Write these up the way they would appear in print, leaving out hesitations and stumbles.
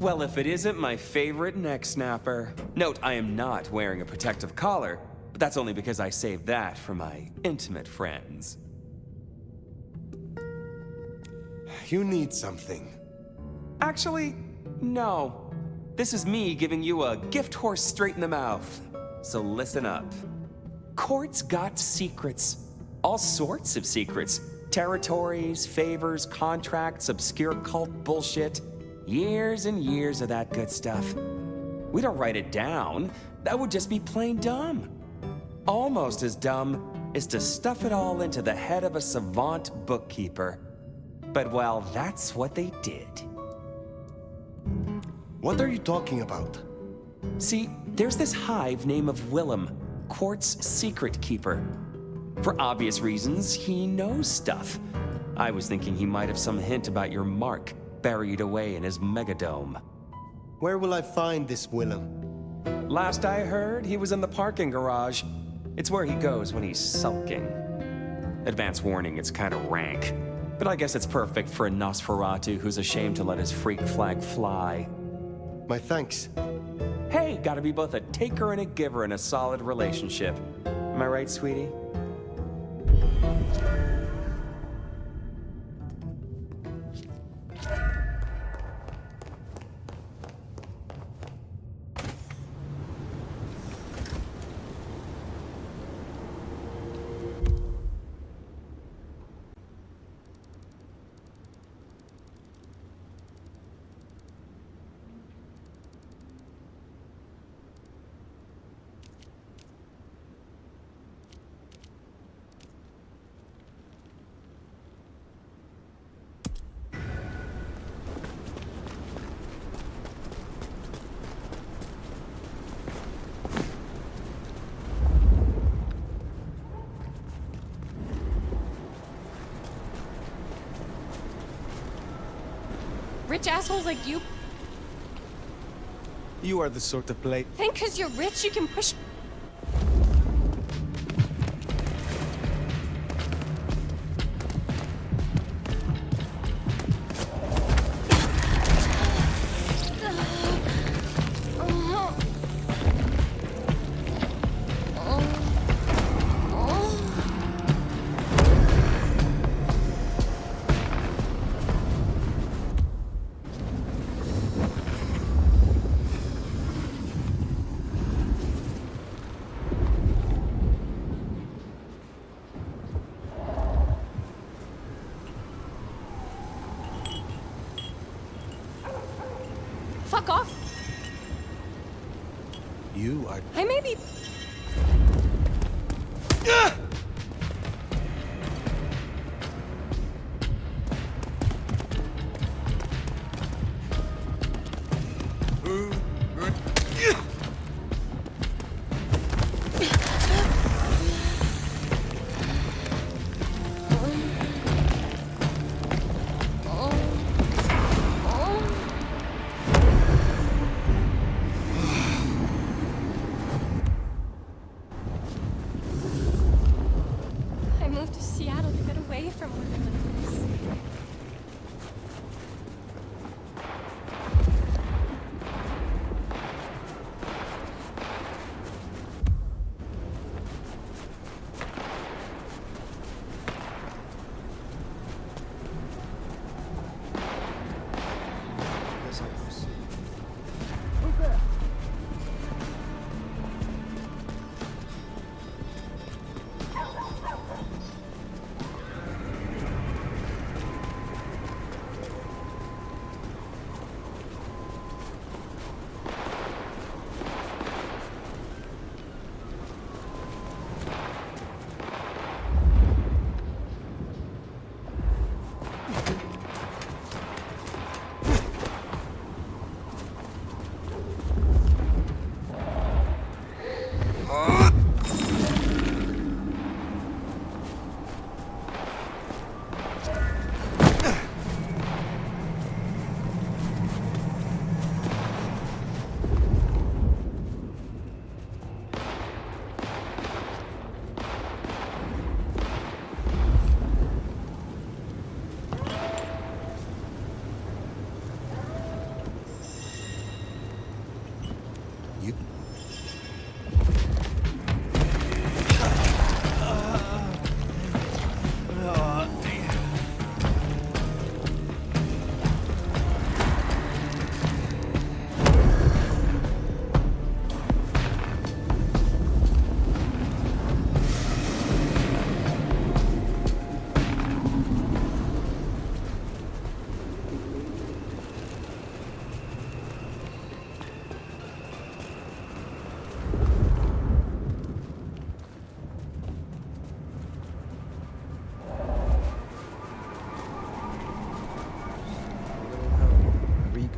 Well, if it isn't my favorite neck snapper. Note, I am not wearing a protective collar, but that's only because I saved that for my intimate friends. You need something. Actually, no. This is me giving you a gift horse straight in the mouth. So listen up. Court's got secrets. All sorts of secrets. Territories, favors, contracts, obscure cult bullshit. Years and years of that good stuff. We don't write it down. That would just be plain dumb. Almost as dumb is to stuff it all into the head of a savant bookkeeper. But well, that's what they did. What are you talking about? See, there's this hive named of Willem, Court's secret keeper. For obvious reasons, he knows stuff. I was thinking he might have some hint about your mark buried away in his megadome. Where will I find this Willem? Last I heard, he was in the parking garage. It's where he goes when he's sulking. Advance warning, it's kind of rank. But I guess it's perfect for a Nosferatu who's ashamed to let his freak flag fly. My thanks. Hey, gotta be both a taker and a giver in a solid relationship. Am I right, sweetie? Rich assholes like you You are the sort of play. think 'cause you're rich you can push. Fuck off. You are. I may be. I moved to Seattle to get away from work like this.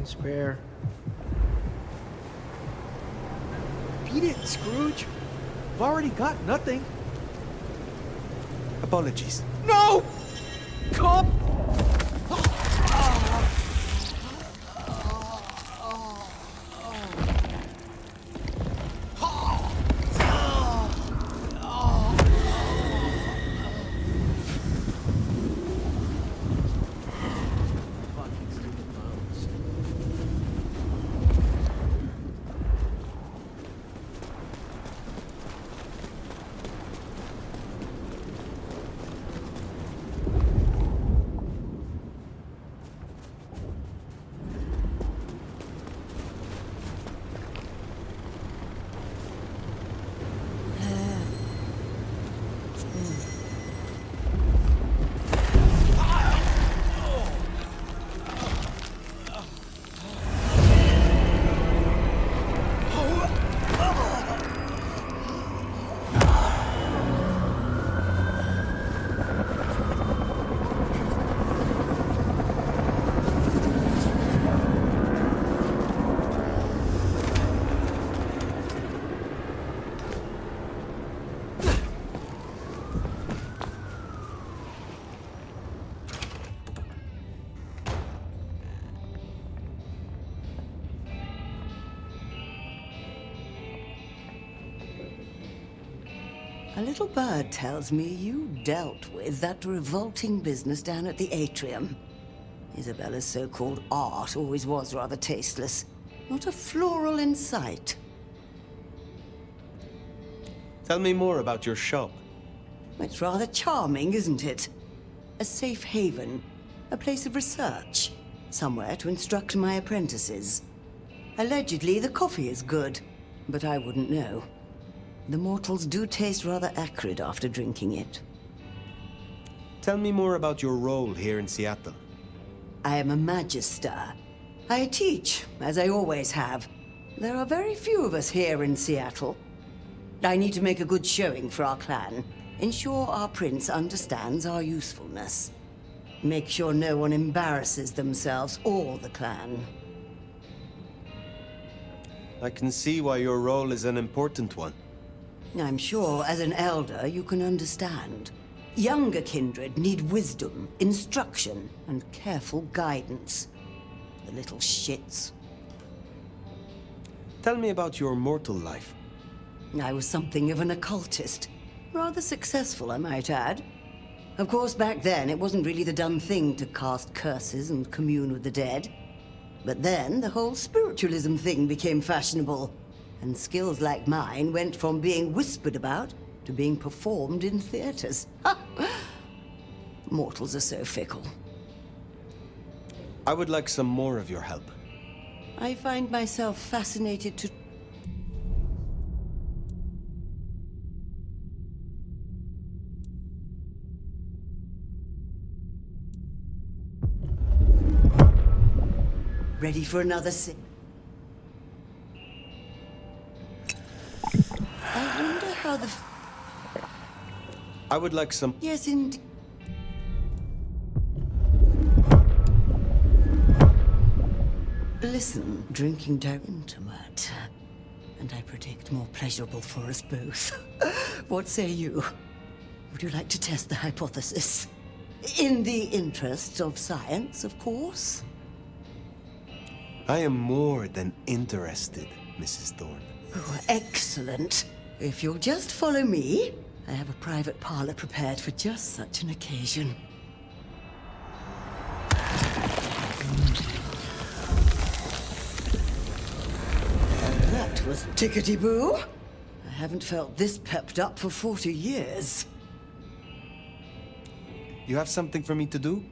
Spare. Beat it, Scrooge. I've already got nothing. Apologies. No! Come! A little bird tells me you dealt with that revolting business down at the atrium. Isabella's so-called art always was rather tasteless. Not a floral in sight. Tell me more about your shop. It's rather charming, isn't it? A safe haven, a place of research, somewhere to instruct my apprentices. Allegedly, the coffee is good, but I wouldn't know. The mortals do taste rather acrid after drinking it. Tell me more about your role here in Seattle. I am a magister. I teach, as I always have. There are very few of us here in Seattle. I need to make a good showing for our clan. Ensure our prince understands our usefulness. Make sure no one embarrasses themselves or the clan. I can see why your role is an important one. I'm sure, as an elder, you can understand. Younger kindred need wisdom, instruction, and careful guidance. The little shits. Tell me about your mortal life. I was something of an occultist. Rather successful, I might add. Of course, back then, it wasn't really the done thing to cast curses and commune with the dead. But then, the whole spiritualism thing became fashionable. And skills like mine went from being whispered about to being performed in theaters. Mortals are so fickle. I would like some more of your help. I find myself fascinated to... Ready for another sip? I wonder how the... I would like some... Yes, indeed. Listen, drinking down intimate. And I predict more pleasurable for us both. What say you? Would you like to test the hypothesis? In the interests of science, of course. I am more than interested, Mrs. Thorne. Oh, excellent. If you'll just follow me, I have a private parlor prepared for just such an occasion. That was tickety-boo. I haven't felt this pepped up for 40 years. You have something for me to do?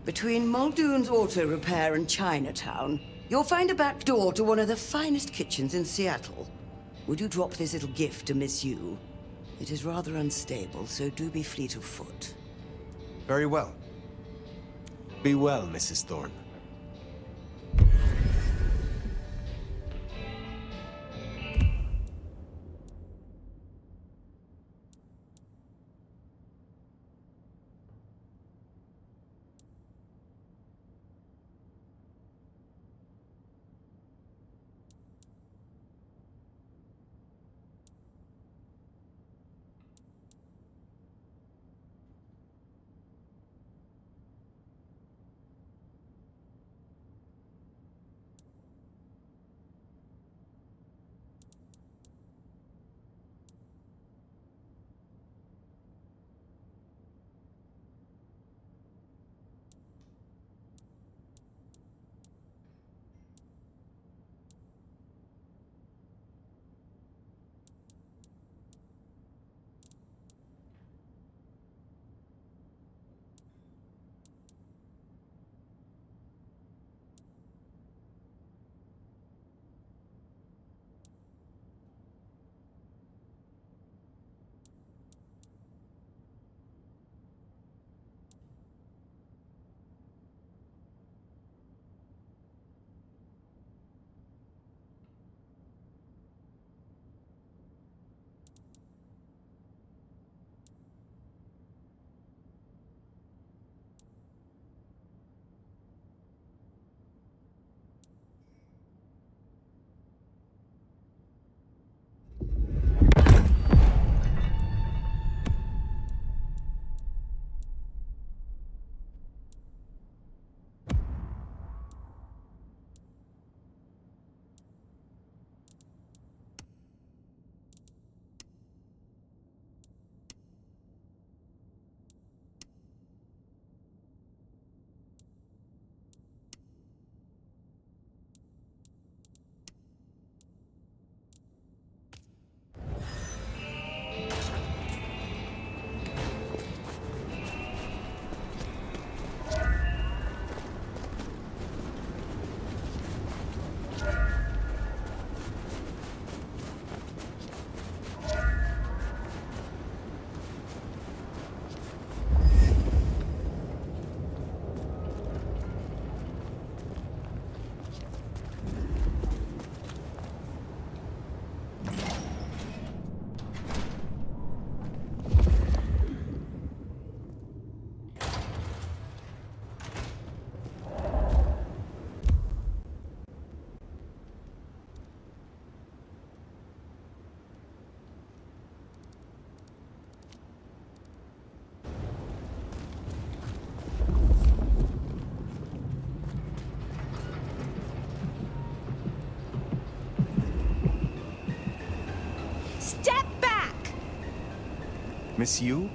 Between Muldoon's Auto Repair and Chinatown, you'll find a back door to one of the finest kitchens in Seattle. Would you drop this little gift to Miss Yu? It is rather unstable, so do be fleet of foot. Very well. Be well, Mrs. Thorne. Miss Yu,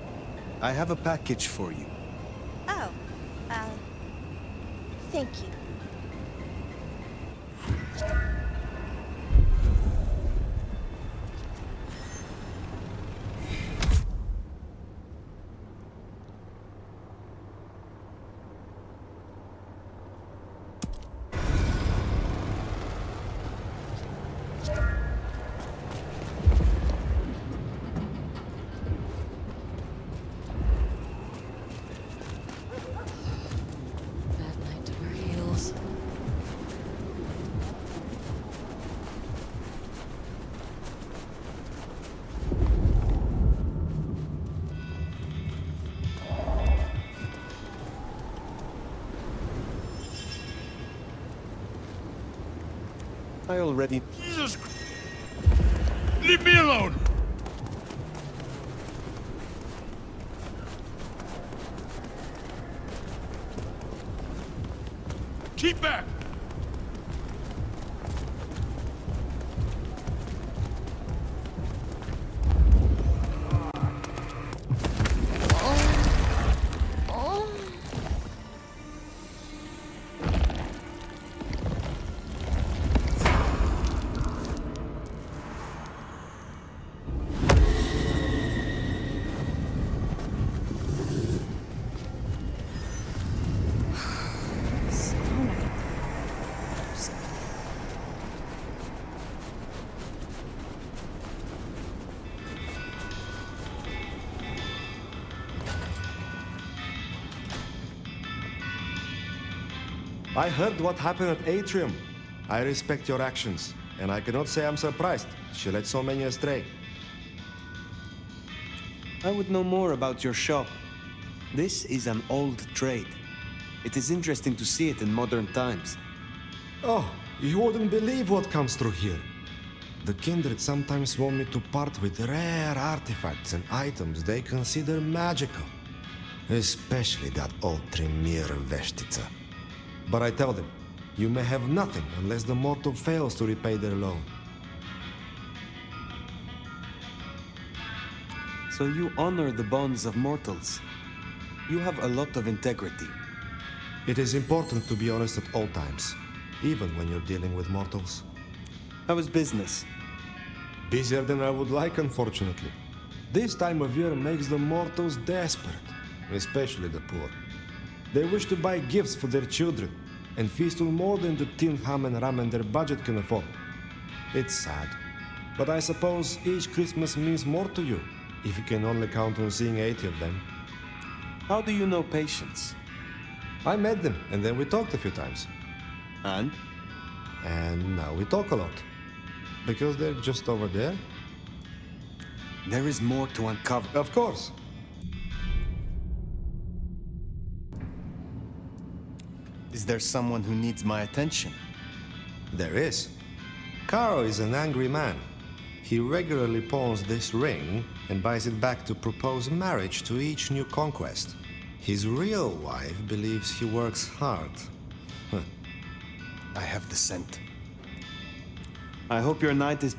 I have a package for you. Oh, thank you. Bad night to wear heels. I already... Jesus! Leave me alone! Keep back! I heard what happened at Atrium. I respect your actions, and I cannot say I'm surprised. She led so many astray. I would know more about your shop. This is an old trade. It is interesting to see it in modern times. Oh, you wouldn't believe what comes through here. The Kindred sometimes want me to part with rare artifacts and items they consider magical. Especially that old Tremere Veshtica. But I tell them, you may have nothing unless the mortal fails to repay their loan. So you honor the bonds of mortals. You have a lot of integrity. It is important to be honest at all times, even when you're dealing with mortals. How is business? Busier than I would like, unfortunately. This time of year makes the mortals desperate, especially the poor. They wish to buy gifts for their children and feast on more than the tin ham and ramen their budget can afford. It's sad, but I suppose each Christmas means more to you if you can only count on seeing 80 of them. How do you know patience? I met them and then we talked a few times. And? And now we talk a lot. Because they're just over there? There is more to uncover. Of course. Is there someone who needs my attention? There is. Caro is an angry man. He regularly pawns this ring and buys it back to propose marriage to each new conquest. His real wife believes he works hard. I have the scent. I hope your night is...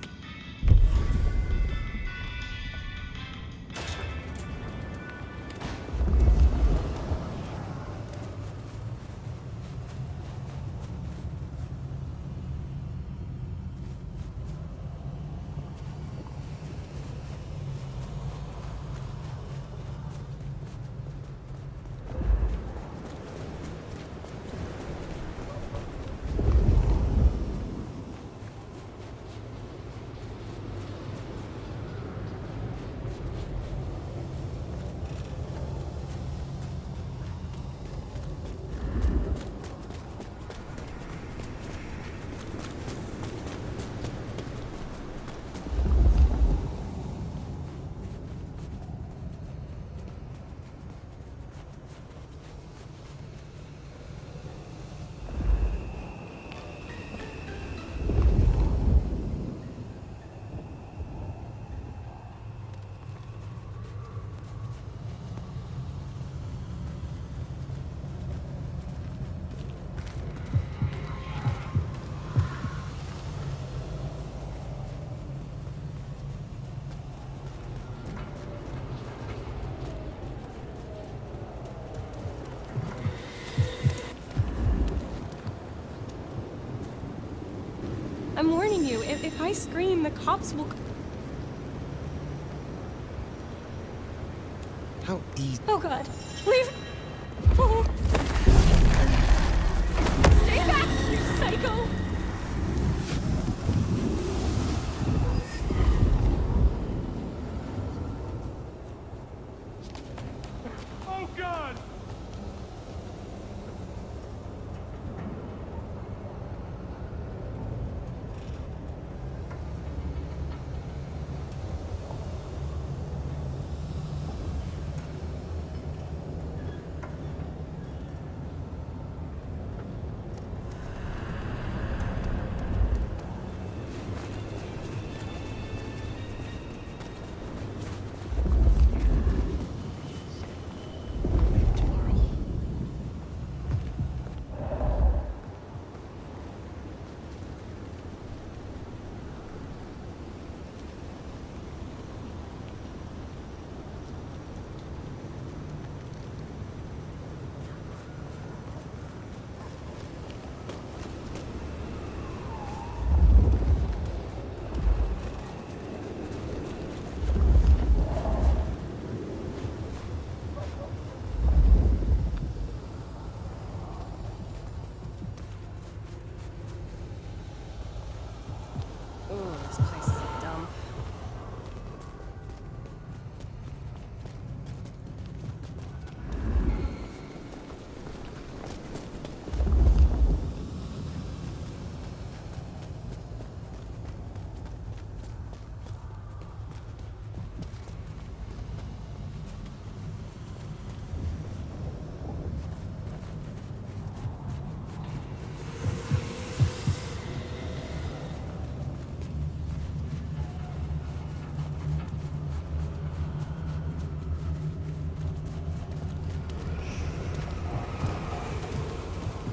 If I scream, the cops will... How easy. Oh God, leave! Oh. Stay back, you psycho! Oh God! Oh, this place is a dump.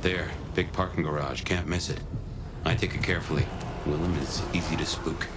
There, big parking garage, can't miss it. I take it carefully. Willem is easy to spook.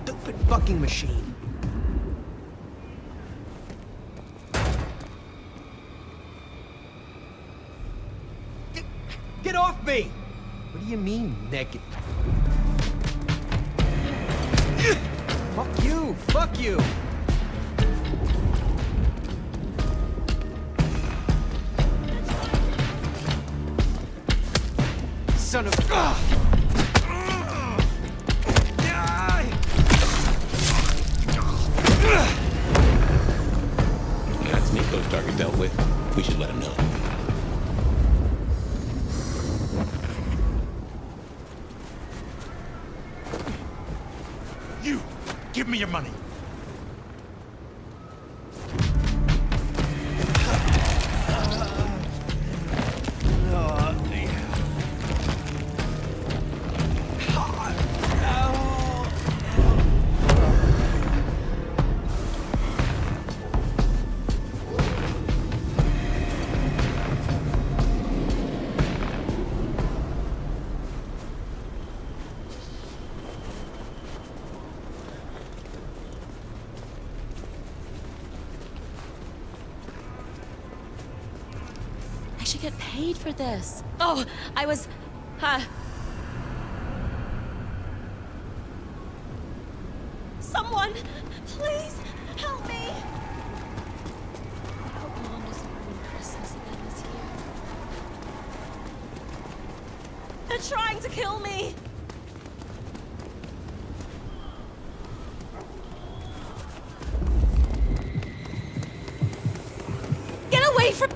Stupid fucking machine. Get off me! What do you mean, naked? Fuck you! Fuck you! Son of... That's Nico's target dealt with. We should let him know. You! Give me your money! I should get paid for this. Oh, I was... Someone, please help me. I hope Mom doesn't ruin Christmas again this year. They're trying to kill me. Get away from...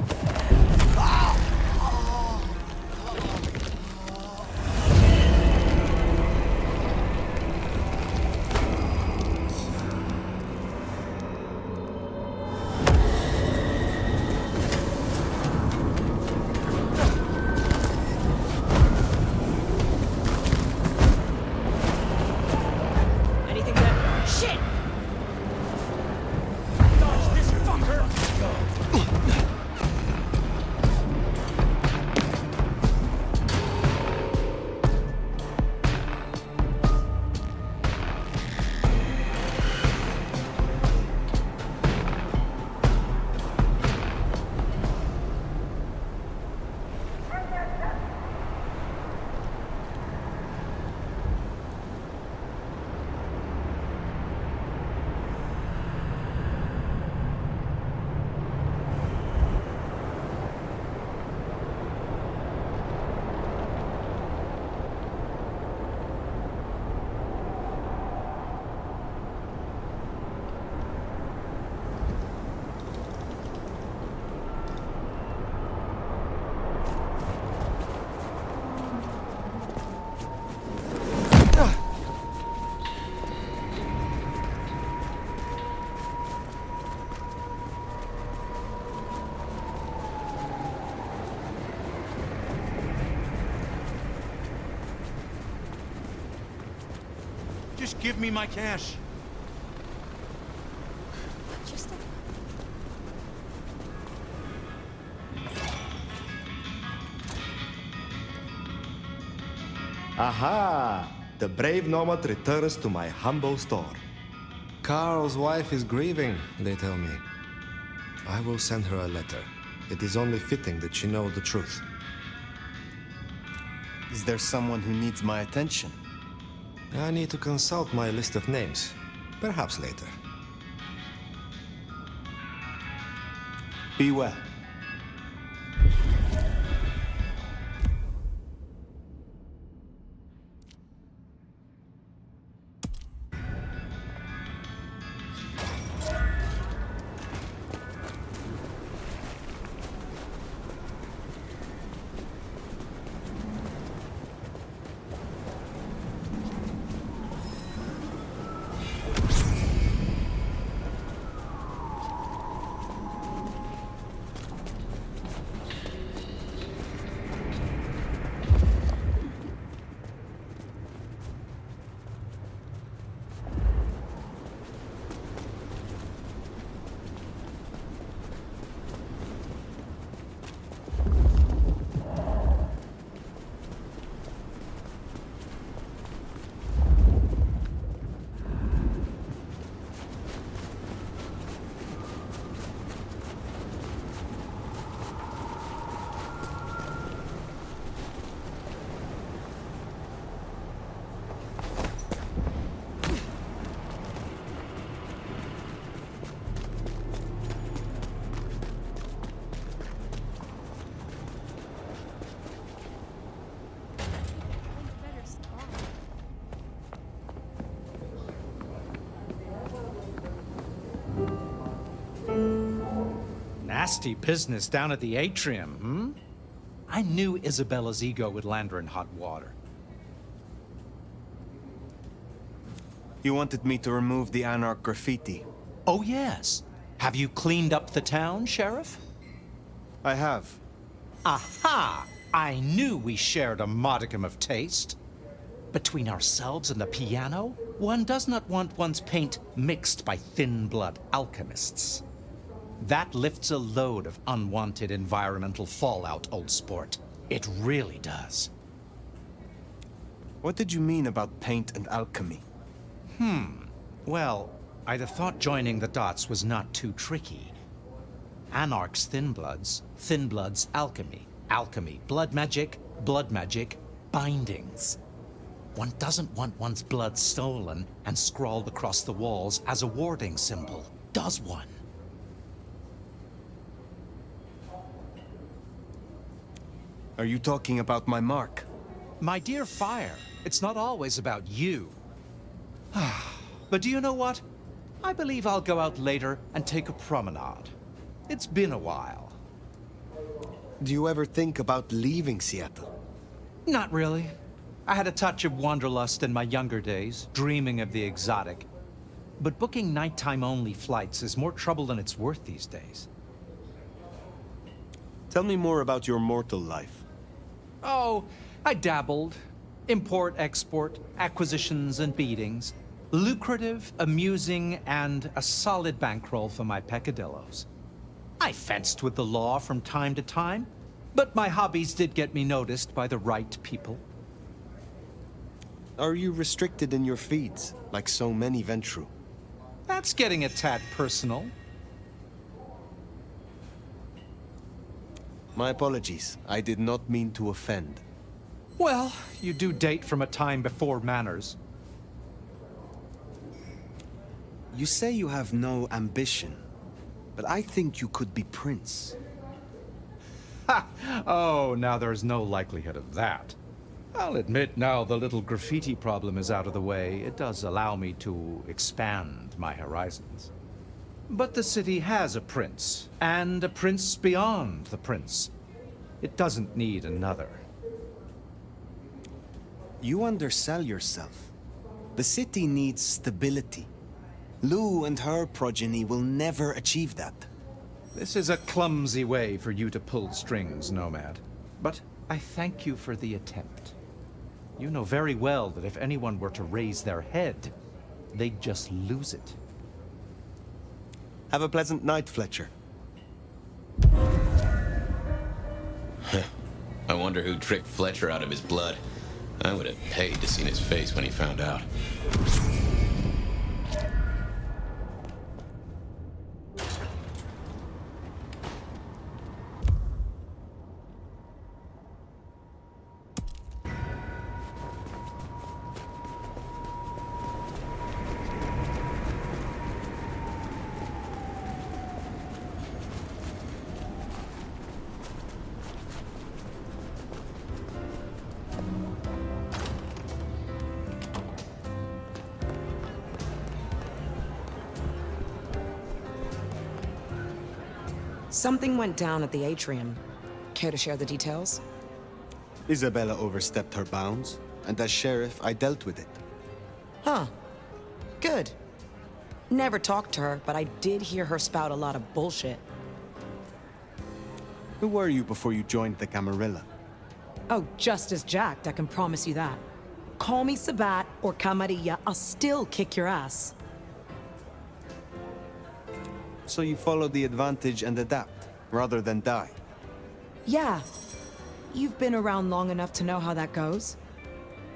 give me my cash. Just a... Aha! The brave nomad returns to my humble store. Carl's wife is grieving, they tell me. I will send her a letter. It is only fitting that she know the truth. Is there someone who needs my attention? I need to consult my list of names. Perhaps later. Be well. Nasty business down at the atrium, hmm? I knew Isabella's ego would land her in hot water. You wanted me to remove the Anarch graffiti. Oh, yes. Have you cleaned up the town, Sheriff? I have. Aha! I knew we shared a modicum of taste. Between ourselves and the piano, one does not want one's paint mixed by thin-blood alchemists. That lifts a load of unwanted environmental fallout, old sport. It really does. What did you mean about paint and alchemy? Well, I'd have thought joining the dots was not too tricky. Anarch's thin bloods alchemy. Alchemy, blood magic, bindings. One doesn't want one's blood stolen and scrawled across the walls as a warding symbol, does one? Are you talking about my mark? My dear Fire, it's not always about you. But do you know what? I believe I'll go out later and take a promenade. It's been a while. Do you ever think about leaving Seattle? Not really. I had a touch of wanderlust in my younger days, dreaming of the exotic. But booking nighttime-only flights is more trouble than it's worth these days. Tell me more about your mortal life. Oh, I dabbled. Import, export, acquisitions and beatings. Lucrative, amusing, and a solid bankroll for my peccadillos. I fenced with the law from time to time, but my hobbies did get me noticed by the right people. Are you restricted in your feeds, like so many Ventru? That's getting a tad personal. My apologies. I did not mean to offend. Well, you do date from a time before manners. You say you have no ambition, but I think you could be prince. Ha! Oh, now there's no likelihood of that. I'll admit now the little graffiti problem is out of the way. It does allow me to expand my horizons. But the city has a prince, and a prince beyond the prince. It doesn't need another. You undersell yourself. The city needs stability. Lou and her progeny will never achieve that. This is a clumsy way for you to pull strings, Nomad. But I thank you for the attempt. You know very well that if anyone were to raise their head, they'd just lose it. Have a pleasant night, Fletcher. I wonder who tricked Fletcher out of his blood. I would have paid to see his face when he found out. Something went down at the atrium. Care to share the details? Isabella overstepped her bounds, and as sheriff, I dealt with it. Huh. Good. Never talked to her, but I did hear her spout a lot of bullshit. Who were you before you joined the Camarilla? Oh, just as jacked, I can promise you that. Call me Sabat or Camarilla, I'll still kick your ass. So you follow the advantage and adapt, rather than die. Yeah. You've been around long enough to know how that goes.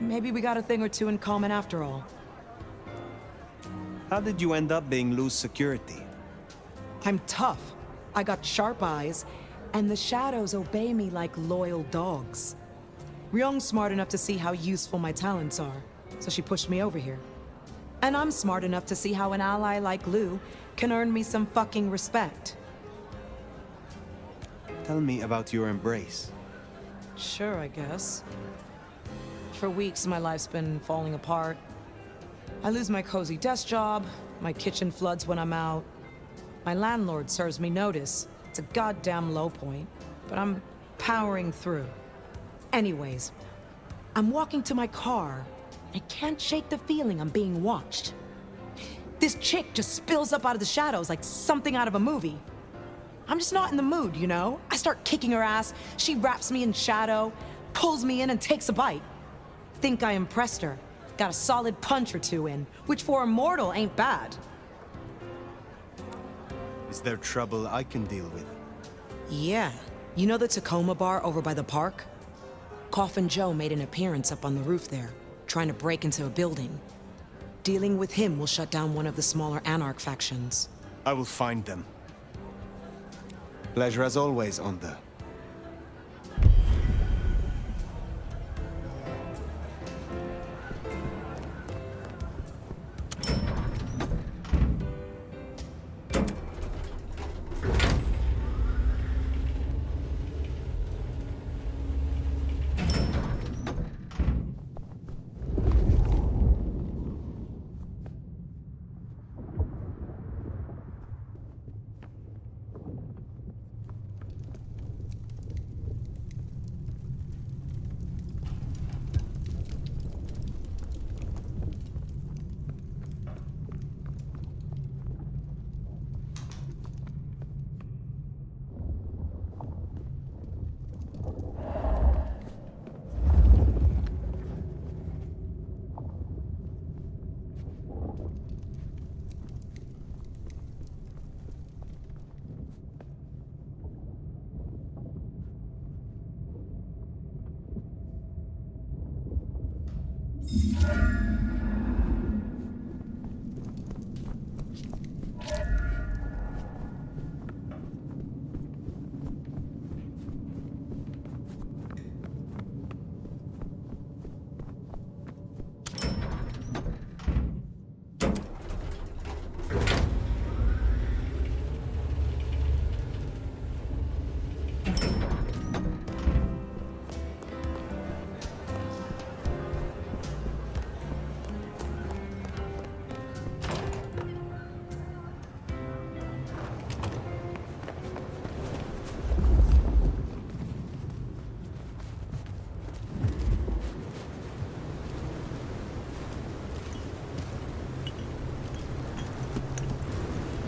Maybe we got a thing or two in common after all. How did you end up being loose security? I'm tough. I got sharp eyes, and the shadows obey me like loyal dogs. Ryong's smart enough to see how useful my talents are, so she pushed me over here. And I'm smart enough to see how an ally like Lou can earn me some fucking respect. Tell me about your embrace. Sure, I guess. For weeks, my life's been falling apart. I lose my cozy desk job, my kitchen floods when I'm out. My landlord serves me notice. It's a goddamn low point, but I'm powering through. Anyways, I'm walking to my car. I can't shake the feeling I'm being watched. This chick just spills up out of the shadows like something out of a movie. I'm just not in the mood, you know? I start kicking her ass, she wraps me in shadow, pulls me in and takes a bite. Think I impressed her. Got a solid punch or two in, which for a mortal ain't bad. Is there trouble I can deal with? Yeah. You know the Tacoma bar over by the park? Coffin Joe made an appearance up on the roof there, trying to break into a building. Dealing with him will shut down one of the smaller Anarch factions. I will find them. Pleasure as always, Onda.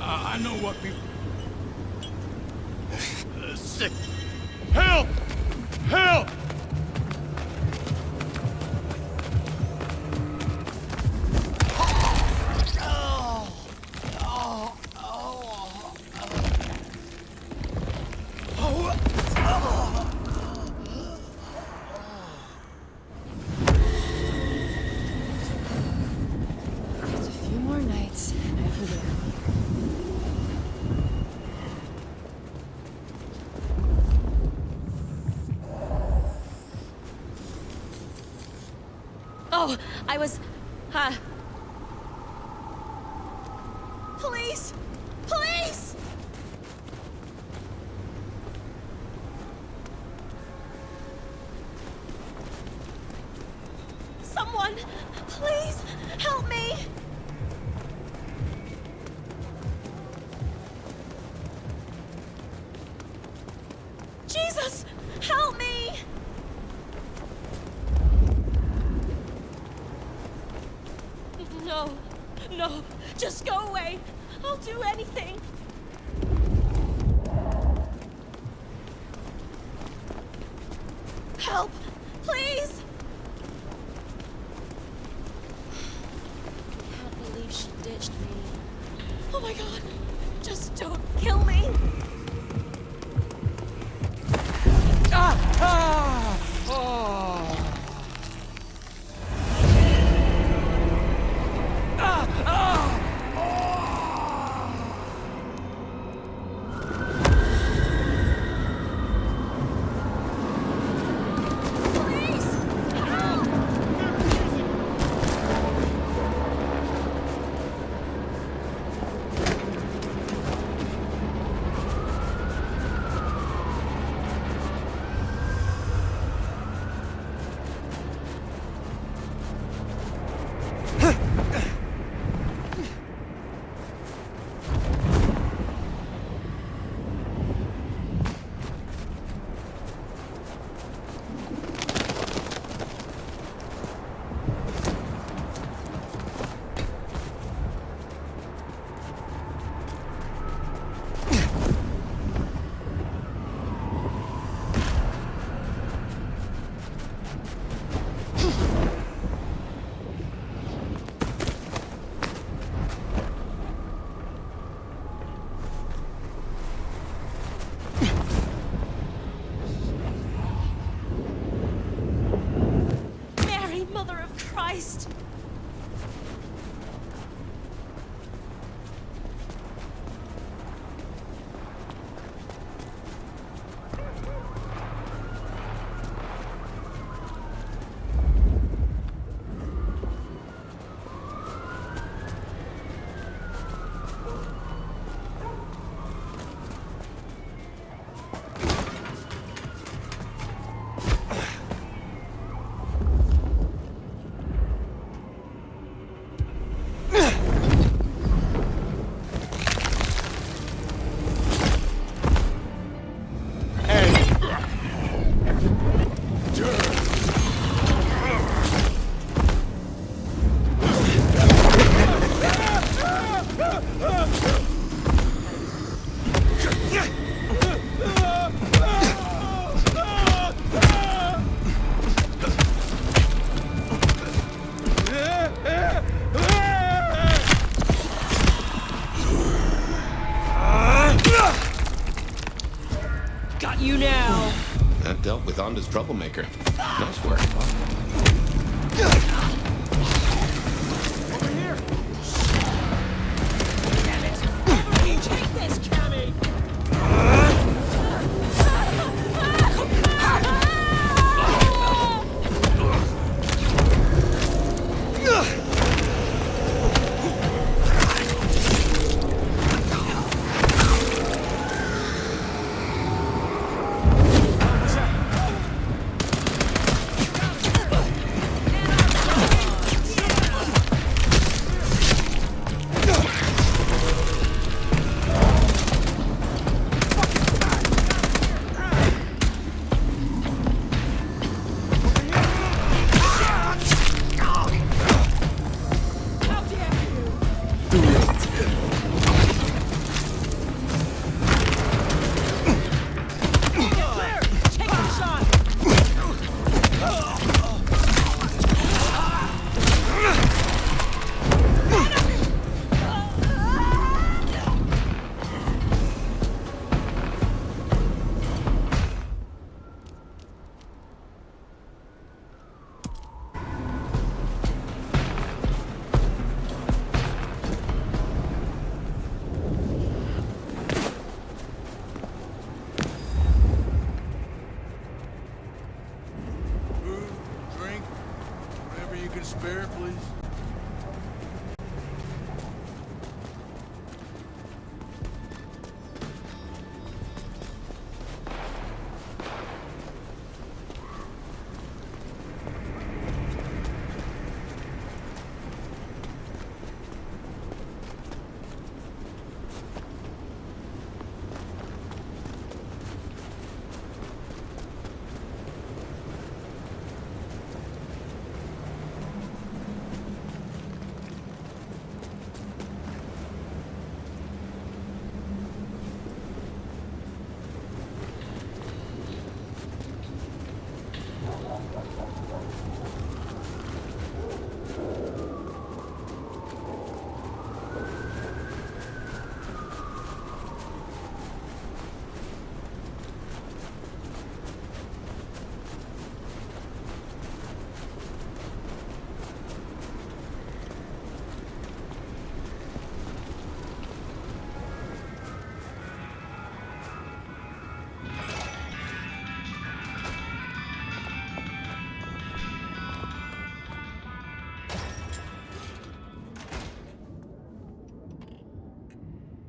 I know what we... Sick. Help! Help! No, I was... Police! Police! Someone, please help me! Jesus, help me! No, no, just go away. I'll do anything. Help, please! I can't believe she ditched me. Oh my God, just don't kill me. Dealt with Onda's troublemaker. Nice work. Over here! Damn it! Take this, Cammy!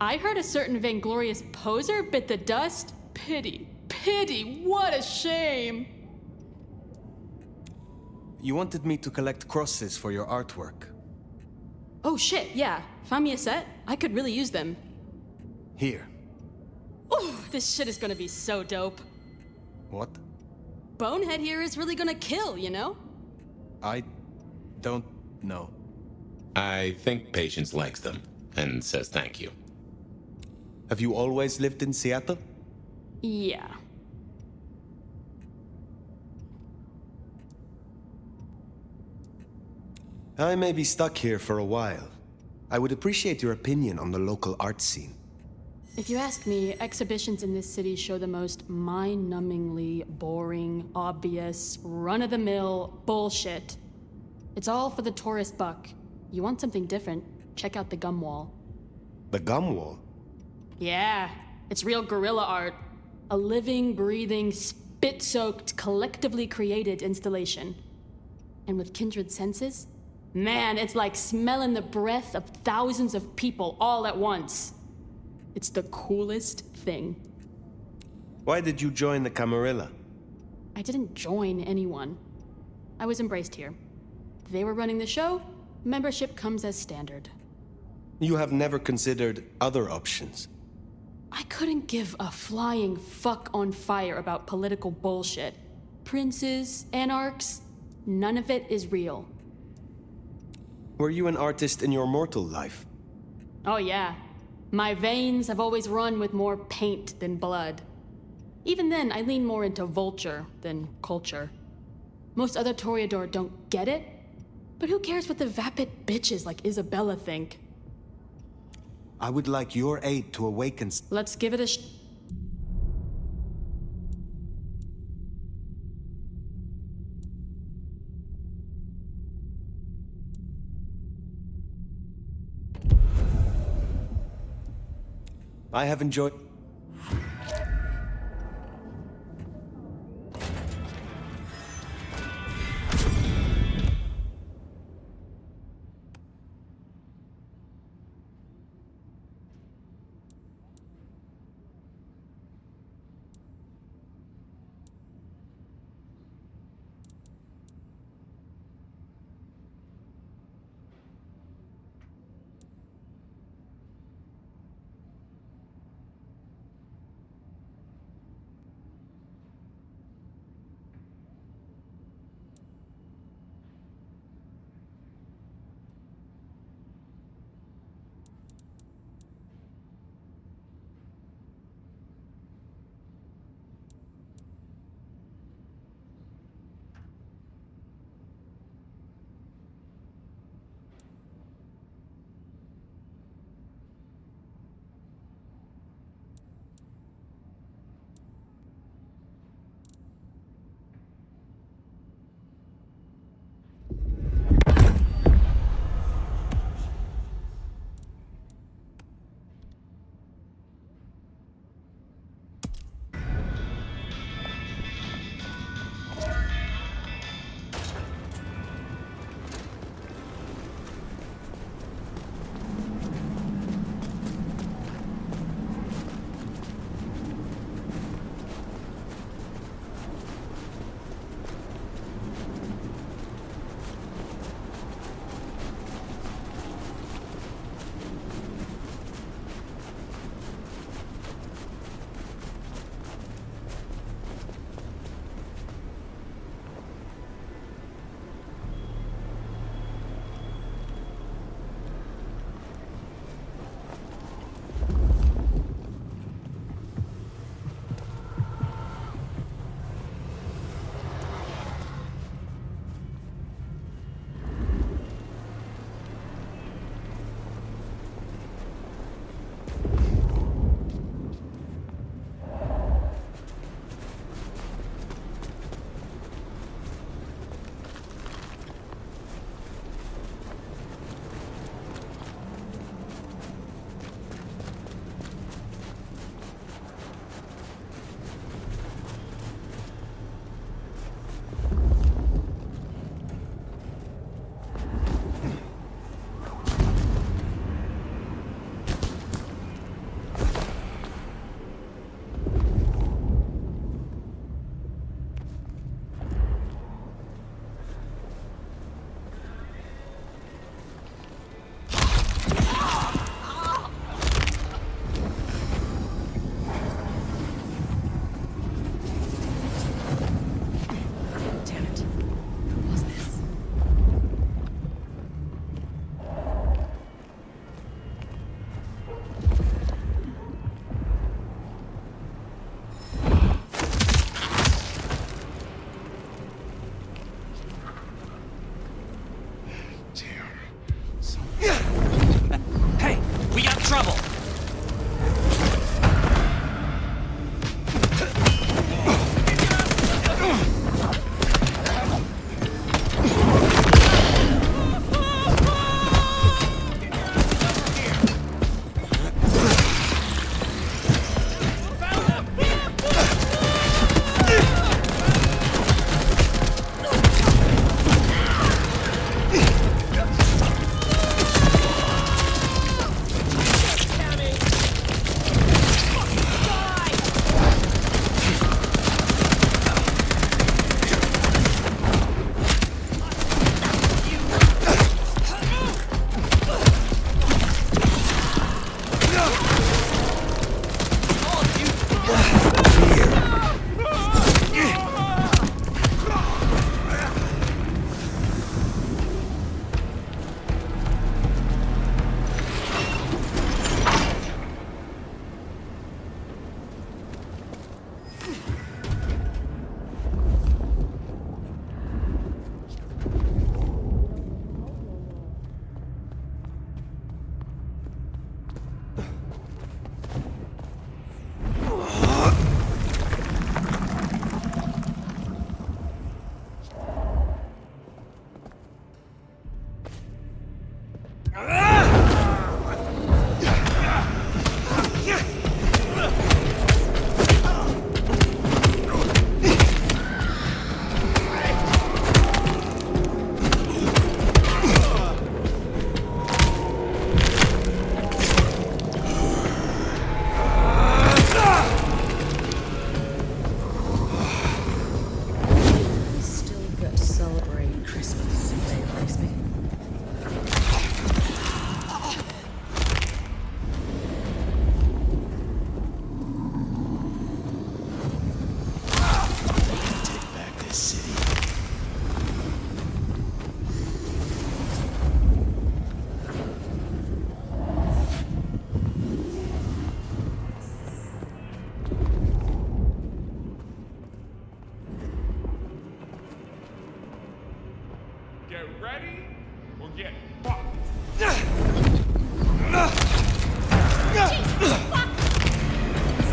I heard a certain vainglorious poser bit the dust. Pity, pity, what a shame! You wanted me to collect crosses for your artwork. Oh shit, yeah. Find me a set? I could really use them. Here. Ooh, this shit is gonna be so dope. What? Bonehead here is really gonna kill, you know? I don't know. I think Patience likes them and says thank you. Have you always lived in Seattle? Yeah. I may be stuck here for a while. I would appreciate your opinion on the local art scene. If you ask me, exhibitions in this city show the most mind-numbingly boring, obvious, run-of-the-mill bullshit. It's all for the tourist buck. You want something different, check out the Gum Wall. The Gum Wall? Yeah, it's real guerrilla art. A living, breathing, spit-soaked, collectively created installation. And with kindred senses, man, it's like smelling the breath of thousands of people all at once. It's the coolest thing. Why did you join the Camarilla? I didn't join anyone. I was embraced here. They were running the show, membership comes as standard. You have never considered other options. I couldn't give a flying fuck on fire about political bullshit. Princes, anarchs, none of it is real. Were you an artist in your mortal life? Oh yeah. My veins have always run with more paint than blood. Even then, I lean more into vulture than culture. Most other Toreador don't get it, but who cares what the vapid bitches like Isabella think? I would like your aid to awaken... Let's give it a I have enjoyed... this city. Get ready or get fucked.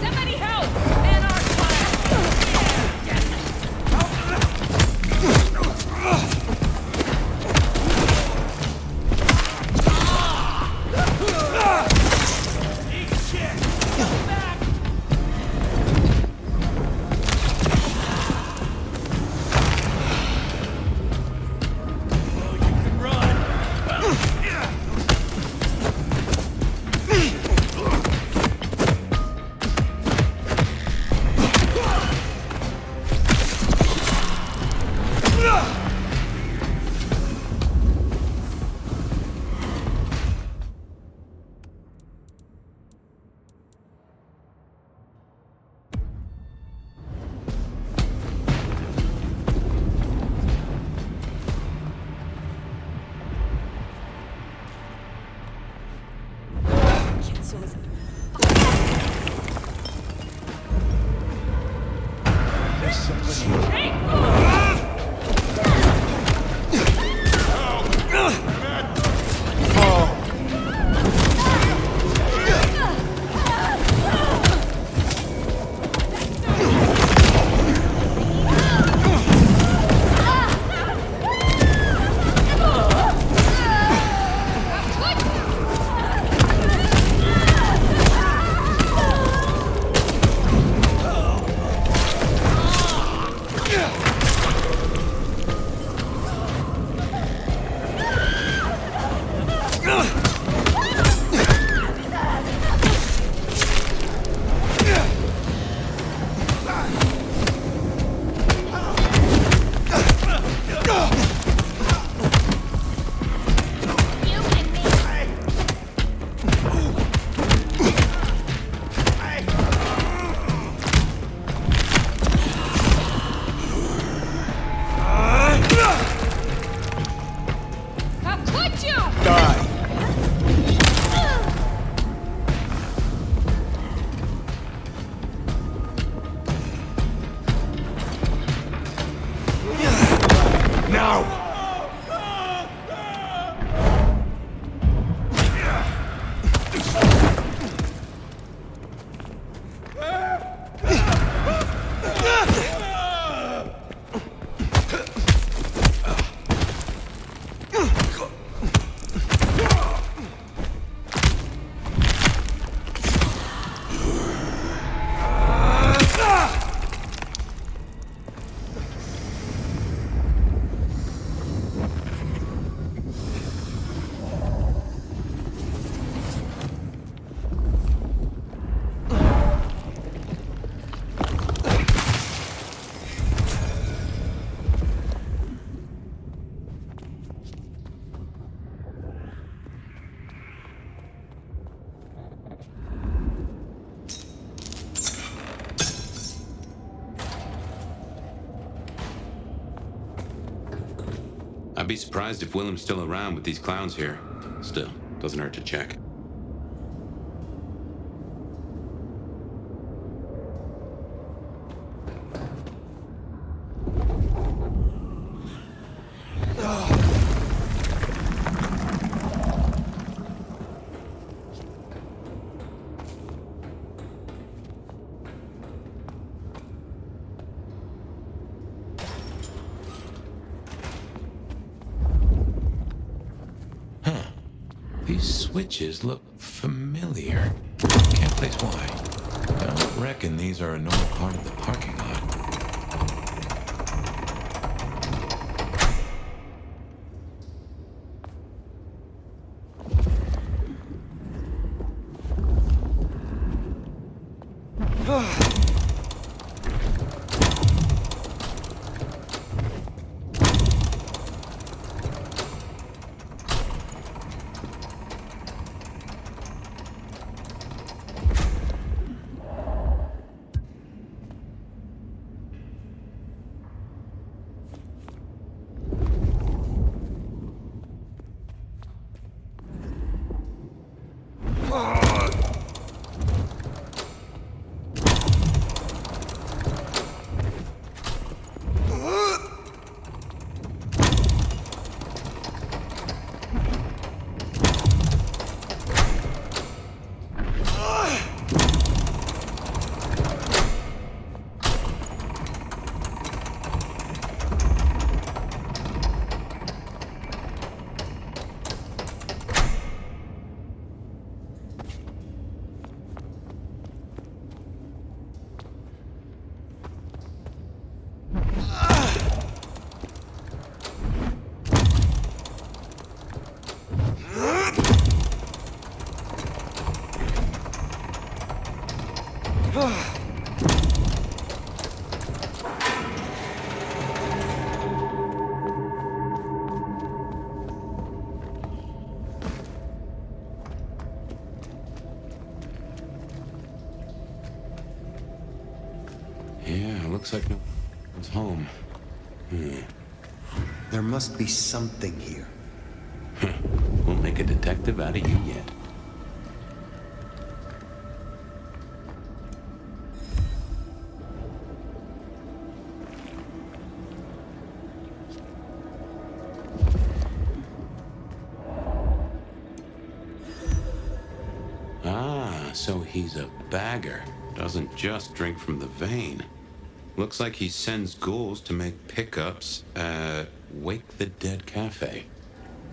Somebody help! Man our Eat shit! Come back! Oh, you can run! I'd be surprised if Willem's still around with these clowns here. Still, doesn't hurt to check. These switches look familiar. Can't place why. I don't reckon these are a normal part of the parking lot. Looks like no one's home. There must be something here. We'll make a detective out of you yet. Ah, so he's a bagger. Doesn't just drink from the vein. Looks like he sends ghouls to make pickups at Wake the Dead Cafe.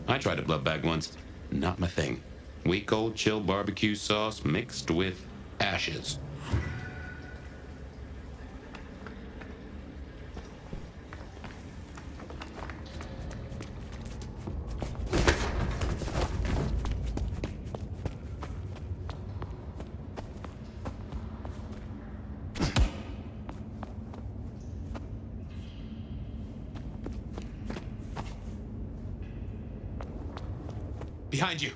I tried a blood bag once. Not my thing. Week old chill barbecue sauce mixed with ashes. Behind you.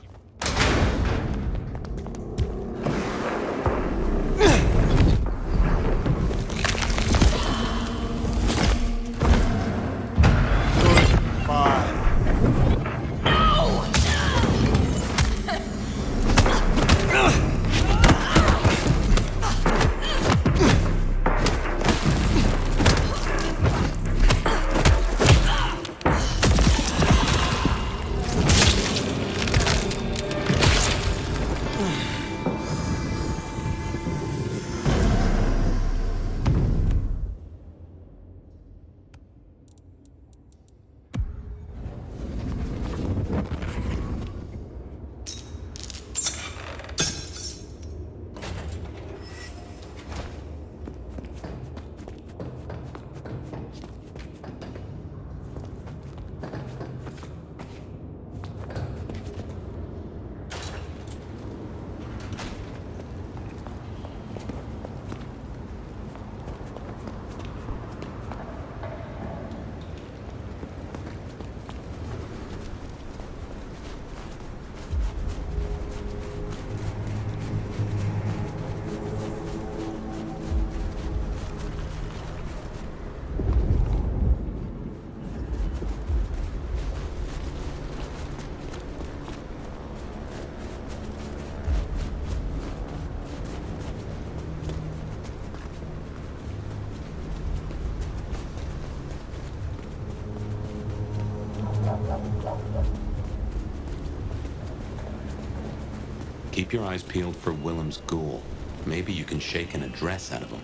Keep your eyes peeled for Willem's ghoul. Maybe you can shake an address out of him.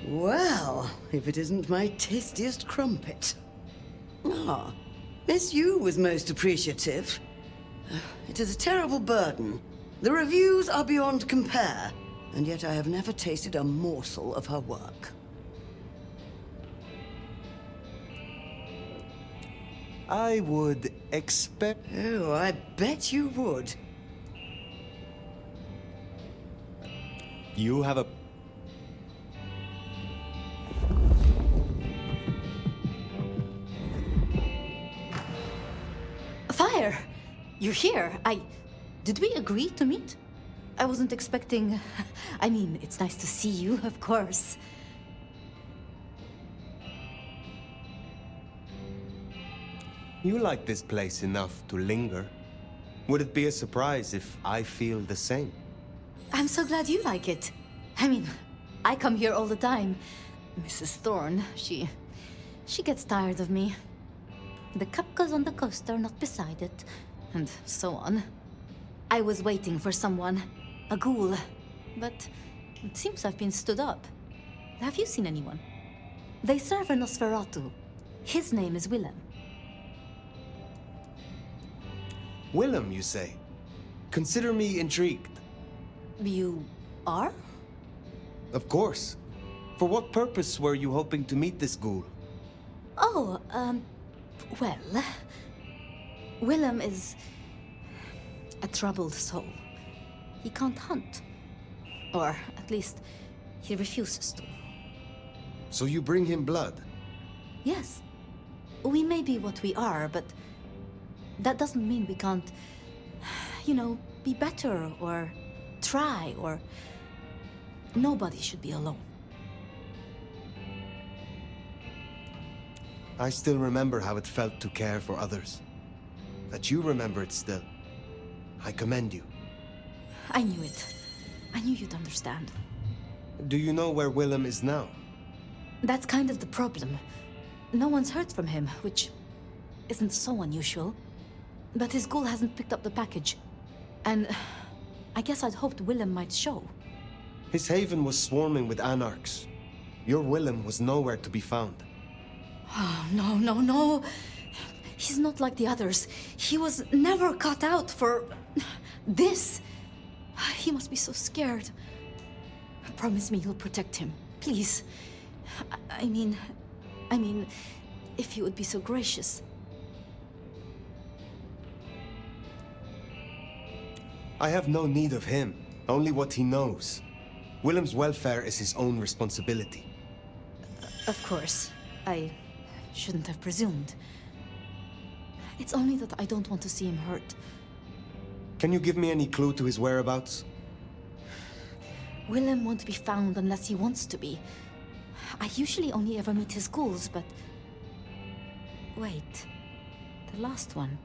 Well, if it isn't my tastiest crumpet. Ah, Miss Yu was most appreciative. It is a terrible burden. The reviews are beyond compare, and yet I have never tasted a morsel of her work. I would expect... Oh, I bet you would. You have a... Fire! You're here. Did we agree to meet? I wasn't expecting... I mean, it's nice to see you, of course. You like this place enough to linger. Would it be a surprise if I feel the same? I'm so glad you like it. I mean, I come here all the time. Mrs. Thorne, she gets tired of me. The cup goes on the coaster, not beside it, and so on. I was waiting for someone, a ghoul, but it seems I've been stood up. Have you seen anyone? They serve a Nosferatu. His name is Willem. Willem, you say? Consider me intrigued. You are? Of course. For what purpose were you hoping to meet this ghoul? Oh, well... Willem is... a troubled soul. He can't hunt. Or, at least, he refuses to. So you bring him blood? Yes. We may be what we are, but... that doesn't mean we can't... you know, be better, or... try, or... Nobody should be alone. I still remember how it felt to care for others. That you remember it still. I commend you. I knew it. I knew you'd understand. Do you know where Willem is now? That's kind of the problem. No one's heard from him, which isn't so unusual. But his ghoul hasn't picked up the package. And I guess I'd hoped Willem might show. His haven was swarming with anarchs. Your Willem was nowhere to be found. Oh, no. He's not like the others. He was never cut out for... this. He must be so scared. Promise me you'll protect him, please. I mean, if you would be so gracious. I have no need of him, only what he knows. Willem's welfare is his own responsibility. Of course. I shouldn't have presumed. It's only that I don't want to see him hurt. Can you give me any clue to his whereabouts? Willem won't be found unless he wants to be. I usually only ever meet his ghouls, but... Wait. The last one.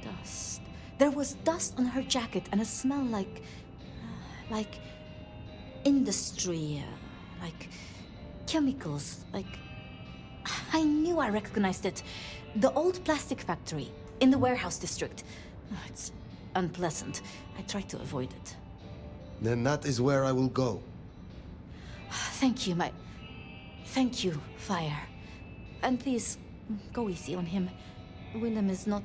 Dust. There was dust on her jacket and a smell like... industry, like... chemicals, like... I knew I recognized it. The old plastic factory, in the warehouse district. It's unpleasant. I try to avoid it. Then that is where I will go. Thank you, Thank you, Fire. And please, go easy on him. Willem is not...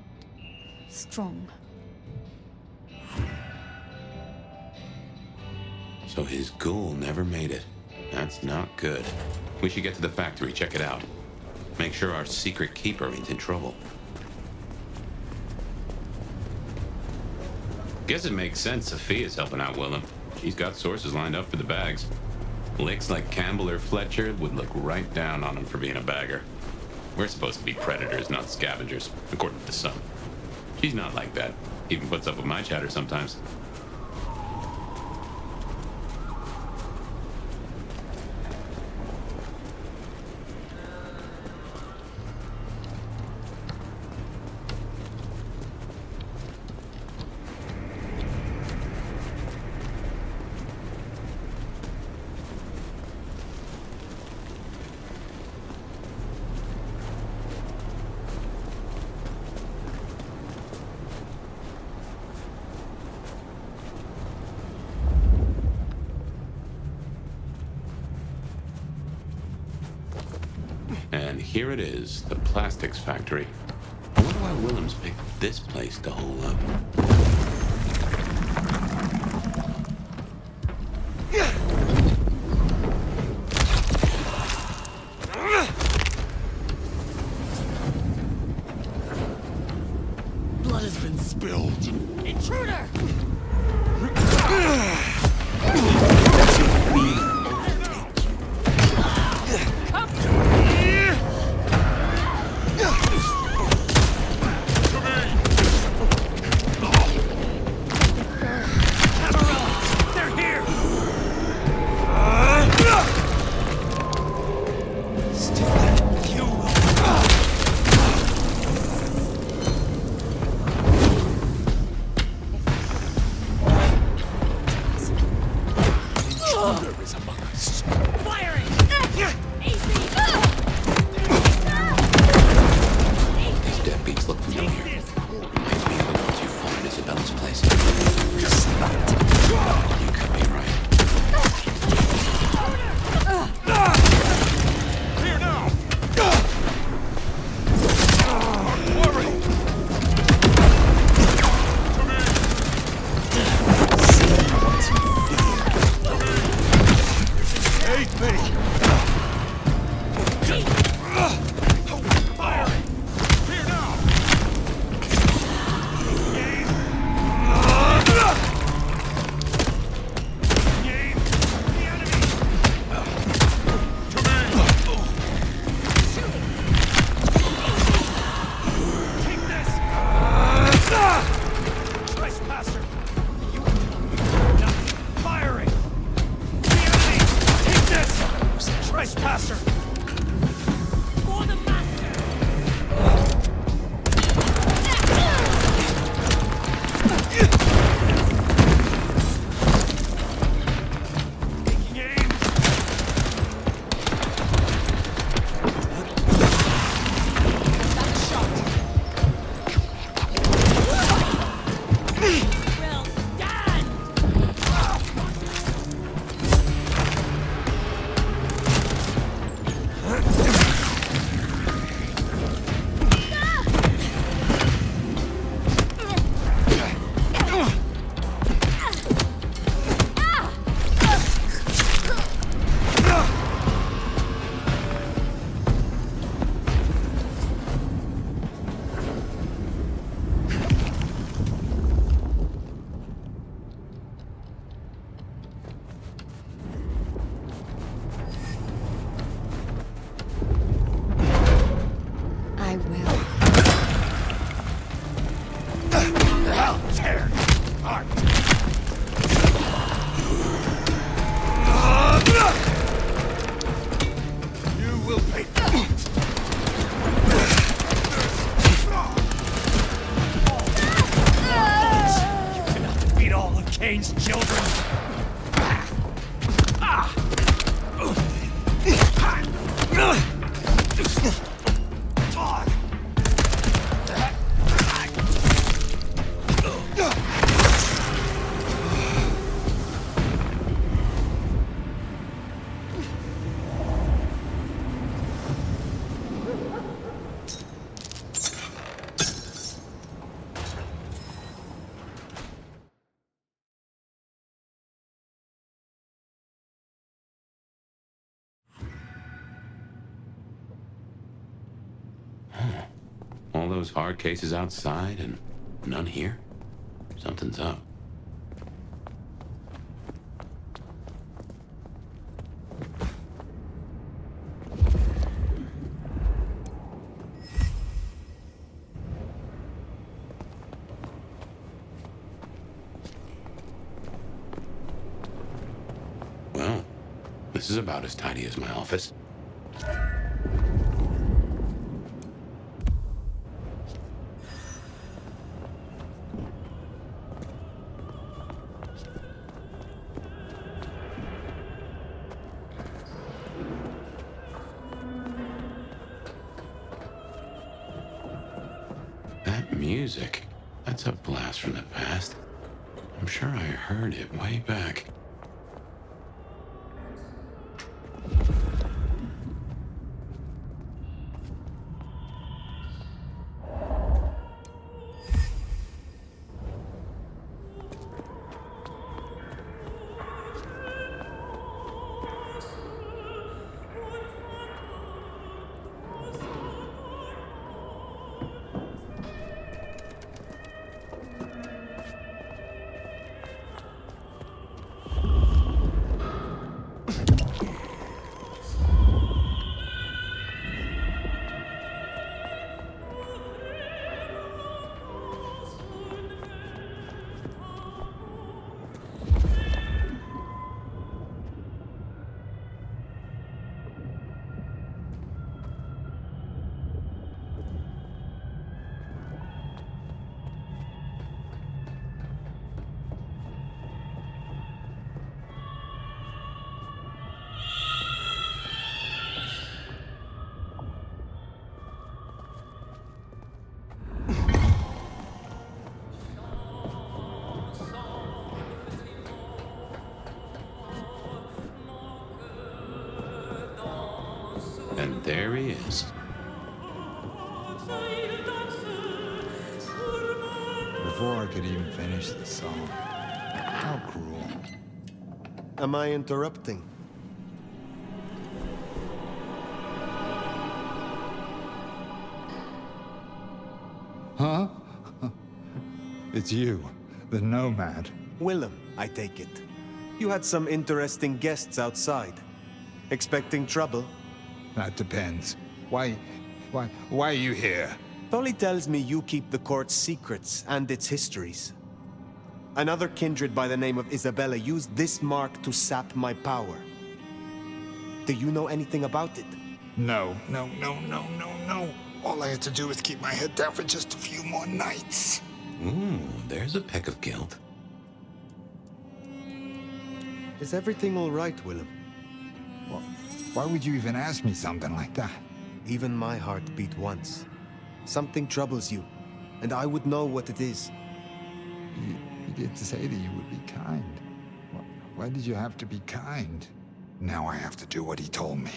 strong. So his ghoul never made it. That's not good. We should get to the factory, check it out. Make sure our secret keeper ain't in trouble. Guess it makes sense Sophia's helping out Willem. She's got sources lined up for the bags. Licks like Campbell or Fletcher would look right down on him for being a bagger. We're supposed to be predators, not scavengers, according to some. She's not like that. Even puts up with my chatter sometimes. And here it is, the plastics factory. I wonder why Willem's picked this place to hole up. Blood has been spilled. Intruder! There is among us. Firing! These deadbeats look familiar. Reminds me of the ones you fought in Isabella's place. You could be right. Clear now! Hurry! Hate me! Fire! Clear now! Gain! Gain! The enemy! To me! Take this! Trespasser! You not firing! The enemy! Take this! Trespasser! For the master! Taking aim! Will stand! I will. I'll tear you apart! You will pay for it! You cannot defeat all of Cain's children! All those hard cases outside and none here? Something's up. Well, this is about as tidy as my office. That music, that's a blast from the past. I'm sure I heard it way back. there he is. Before I could even finish the song. How cruel. Am I interrupting? Huh? It's you, the nomad. Willem, I take it. You had some interesting guests outside. Expecting trouble? That depends. Why are you here? Tolly tells me you keep the court's secrets and its histories. Another kindred by the name of Isabella used this mark to sap my power. Do you know anything about it? No. All I had to do was keep my head down for just a few more nights. Ooh, there's a peck of guilt. Is everything all right, Willem? Well, why would you even ask me something like that? Even my heart beat once. Something troubles you, and I would know what it is. You did say that you would be kind. Why did you have to be kind? Now I have to do what he told me.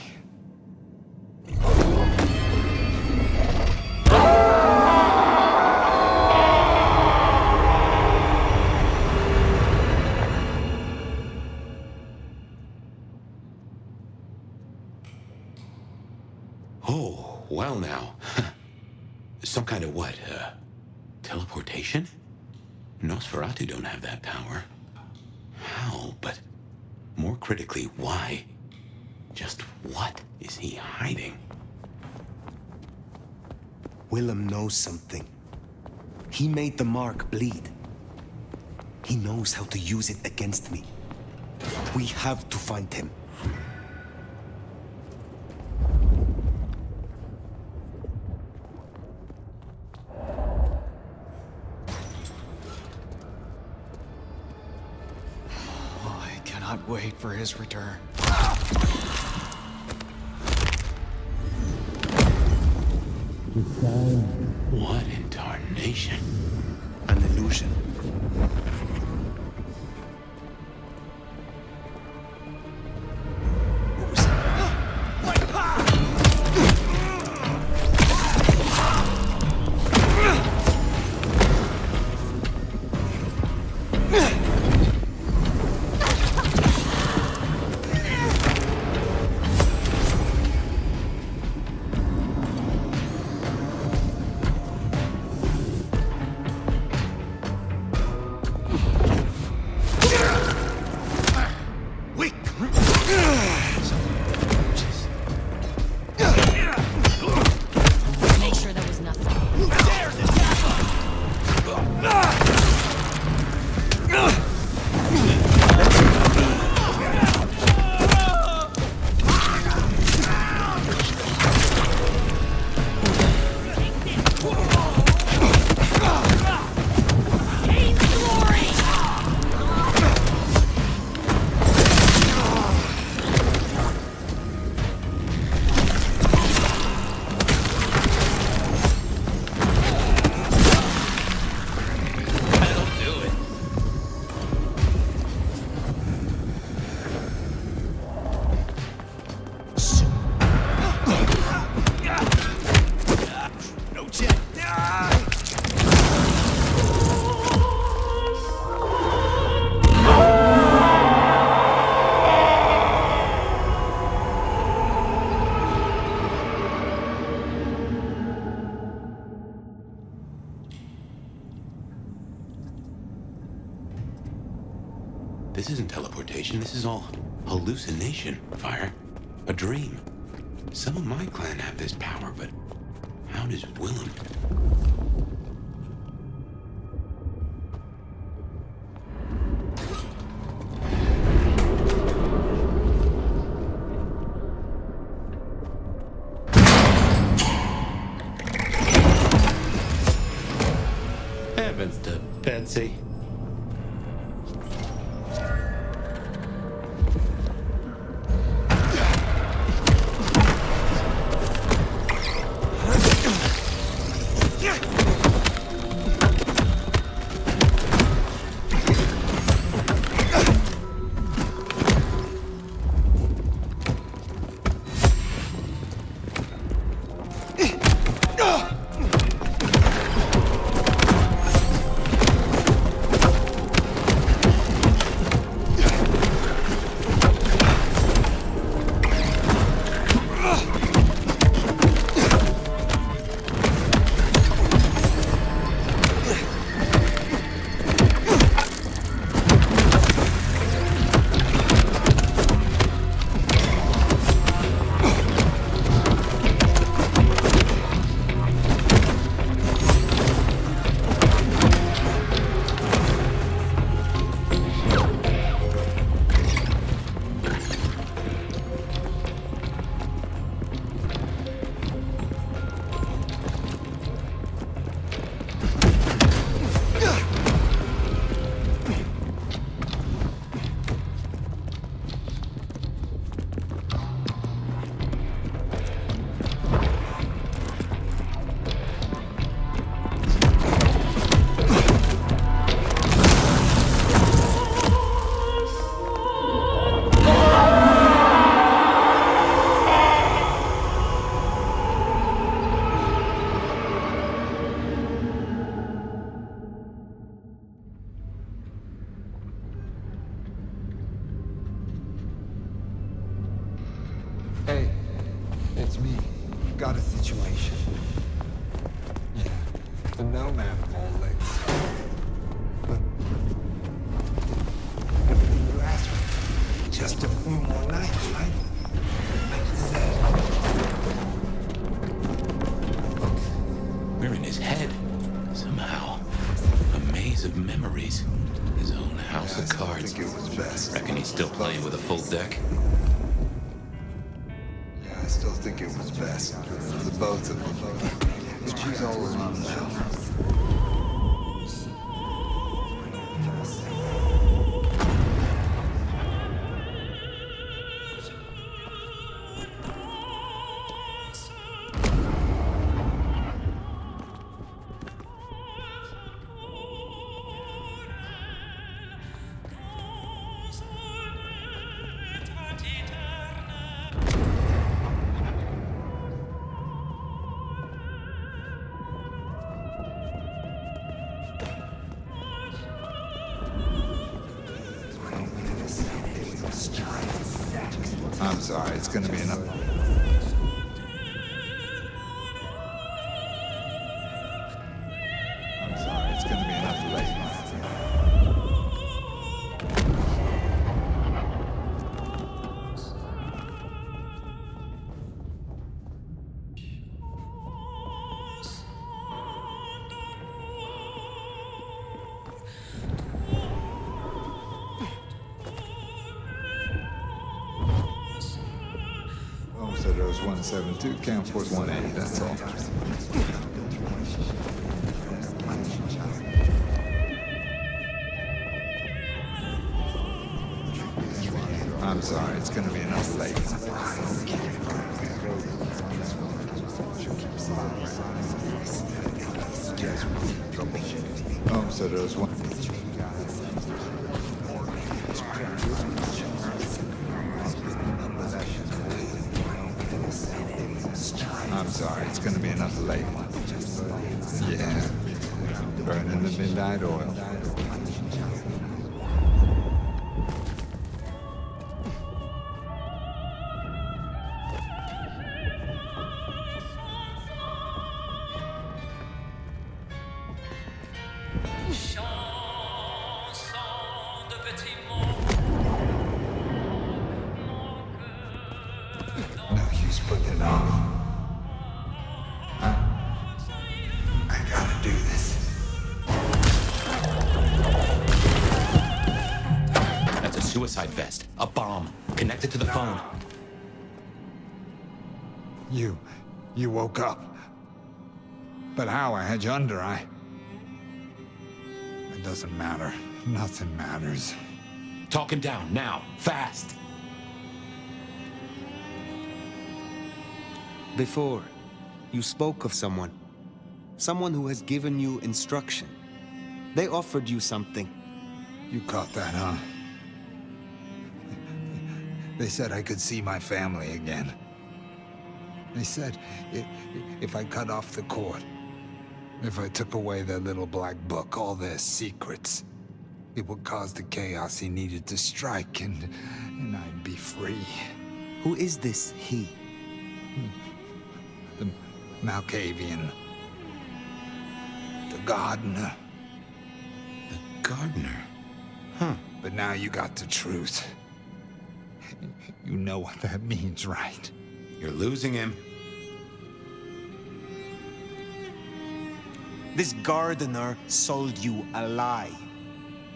Oh, well now. Some kind of what? Teleportation? Nosferatu don't have that power. How? But more critically, why? Just what is he hiding? Willem knows something. He made the mark bleed. He knows how to use it against me. We have to find him. I cannot wait for his return. What in tarnation? An illusion. This isn't teleportation, this is all hallucination, Fire. A dream. Some of my clan have this power, but how does Willem? Heavens to Betsy. Hey, it's me. Got a situation. Yeah, the nomad ball legs. But everything you asked for, just a few more nights, right? Like you said. We're in his head. Somehow. A maze of memories. His own house of cards. I think it was best. Reckon he's still playing with a full deck? Yeah, I still think it was best for the both of them. But she's all alone now. I'm sorry, it's gonna be enough. I'm sorry, it's gonna be enough late. So there's 172, can't force 180, that's all. I'm sorry, it's gonna be enough late. Oh, so there's one. I'm sorry, it's gonna be enough late. Yeah, burning the midnight oil. No use putting it off. I gotta do this. That's a suicide vest. A bomb. Connected to the phone. You woke up. But how? I had you under, It doesn't matter. Nothing matters. Talk him down, now. Fast. Before, you spoke of someone. Someone who has given you instruction. They offered you something. You caught that, huh? They said I could see my family again. They said if I cut off the cord, if I took away their little black book, all their secrets, it would cause the chaos he needed to strike, and I'd be free. Who is this he? The Malkavian. The gardener. The gardener? Huh. But now you got the truth. You know what that means, right? You're losing him. This gardener sold you a lie.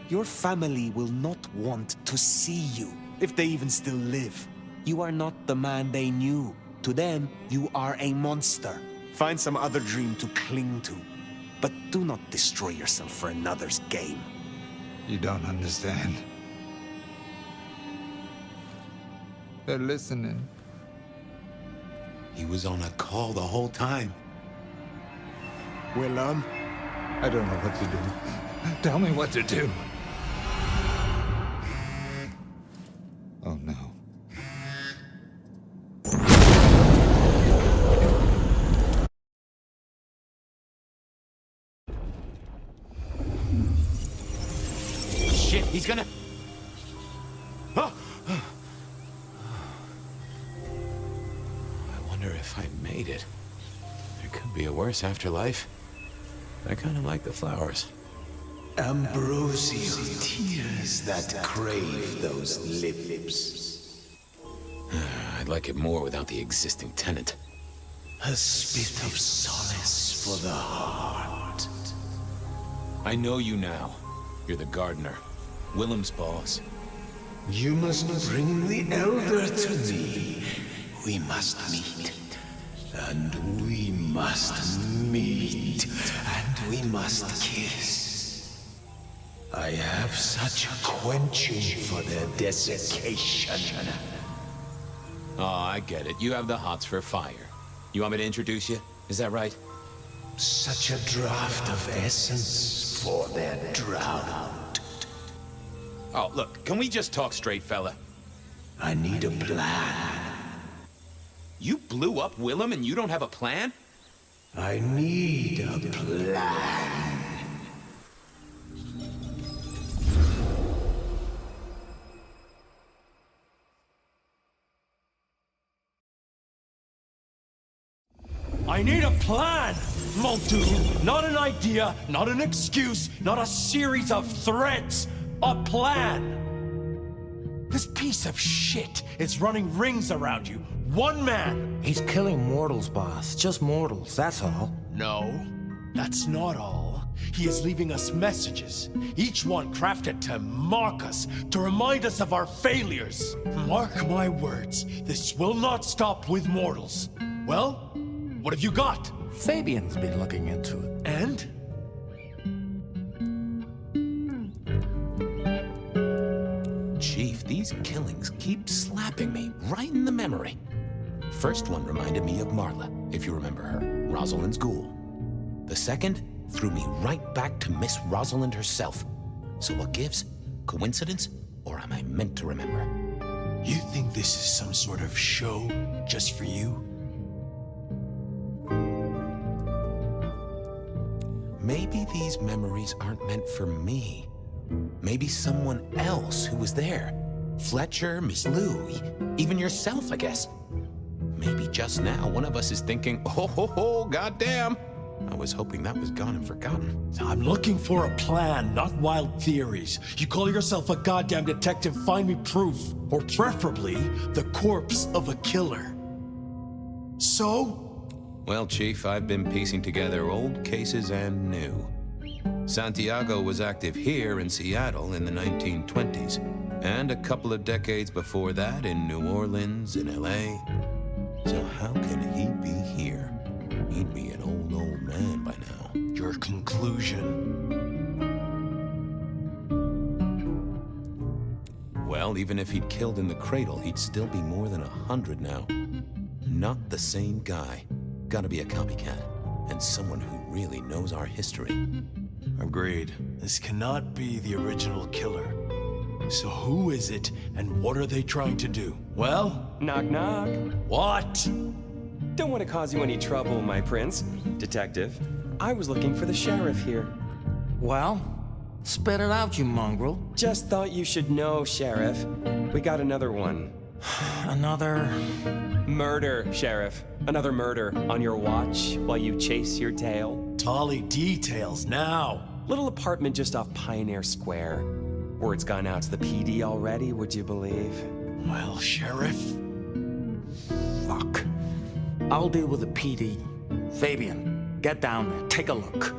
Your family will not want to see you, if they even still live. You are not the man they knew. To them, you are a monster. Find some other dream to cling to. But do not destroy yourself for another's game. You don't understand. They're listening. He was on a call the whole time. Well, I don't know what to do. Tell me what to do. Oh, no. Shit, he's gonna... Oh! if I made it. There could be a worse afterlife. I kind of like the flowers. Ambrosial tears that crave those lips. I'd like it more without the existing tenant. A spit of solace for the heart. I know you now. You're the gardener. Willem's boss. You must bring the elder to me. We must meet. And we must meet. And we must kiss. I have such a quenching for their desiccation. Oh, I get it. You have the hots for fire. You want me to introduce you? Is that right? Such a draught of essence for their drought. Oh, look, can we just talk straight, fella? I need a plan. You blew up Willem and you don't have a plan? I need a plan. I need a plan, mon Dieu. Not an idea, not an excuse, not a series of threats. A plan. This piece of shit is running rings around you. One man. He's killing mortals, boss. Just mortals, that's all. No, that's not all. He is leaving us messages, each one crafted to mark us, to remind us of our failures. Mark my words, this will not stop with mortals. Well, what have you got? Fabian's been looking into it. And? Chief, these killings keep slapping me right in the memory. First one reminded me of Marla, if you remember her, Rosalind's ghoul. The second threw me right back to Miss Rosalind herself. So what gives? Coincidence? Or am I meant to remember? You think this is some sort of show just for you? Maybe these memories aren't meant for me. Maybe someone else who was there. Fletcher, Miss Lou, even yourself, I guess. Maybe just now one of us is thinking, oh, ho, ho, goddamn. I was hoping that was gone and forgotten. I'm looking for a plan, not wild theories. You call yourself a goddamn detective, find me proof. Or preferably, the corpse of a killer. So? Well, Chief, I've been piecing together old cases and new. Santiago was active here in Seattle in the 1920s, and a couple of decades before that in New Orleans, in LA. So how can he be here? He'd be an old man by now. Your conclusion? Well, even if he'd killed in the cradle, he'd still be more than 100 now. Not the same guy. Gotta be a copycat, and someone who really knows our history. Agreed. This cannot be the original killer. So who is it, and what are they trying to do? Well? Knock, knock. What? Don't want to cause you any trouble, my prince. Detective, I was looking for the sheriff here. Well, spit it out, you mongrel. Just thought you should know, Sheriff. We got another one. Another... Murder, Sheriff. Another murder on your watch while you chase your tail. Tolly details now. Little apartment just off Pioneer Square. Word's gone out to the PD already, would you believe? Well, Sheriff. Fuck. I'll deal with the PD. Fabian, get down there, take a look.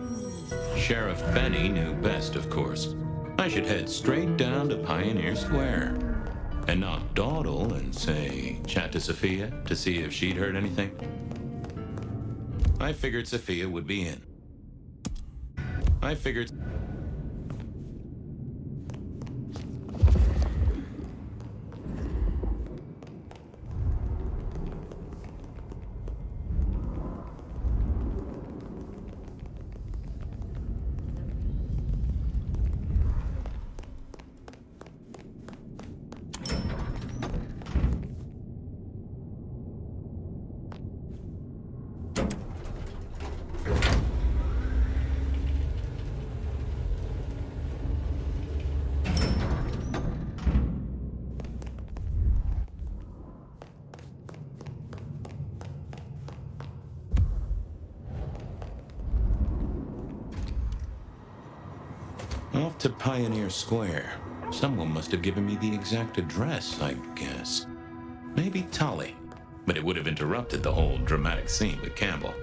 Sheriff Benny knew best, of course. I should head straight down to Pioneer Square. And not dawdle and say, chat to Sophia to see if she'd heard anything. I figured Sophia would be in. I figured... Off to Pioneer Square. Someone must have given me the exact address, I guess. Maybe Tolly. But it would have interrupted the whole dramatic scene with Campbell.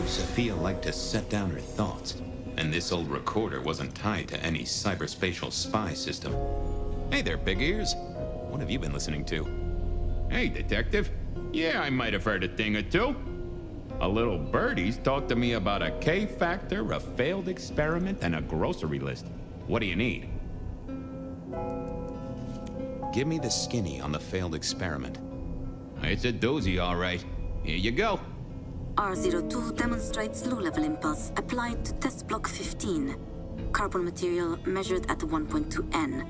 Sophia liked to set down her thoughts, and this old recorder wasn't tied to any cyberspatial spy system. Hey there, big ears. What have you been listening to? Hey, detective. Yeah, I might have heard a thing or two. A little birdie's talked to me about a K-factor, a failed experiment, and a grocery list. What do you need? Give me the skinny on the failed experiment. It's a doozy, all right. Here you go. R02 demonstrates low-level impulse applied to test block 15. Carbon material measured at 1.2 N.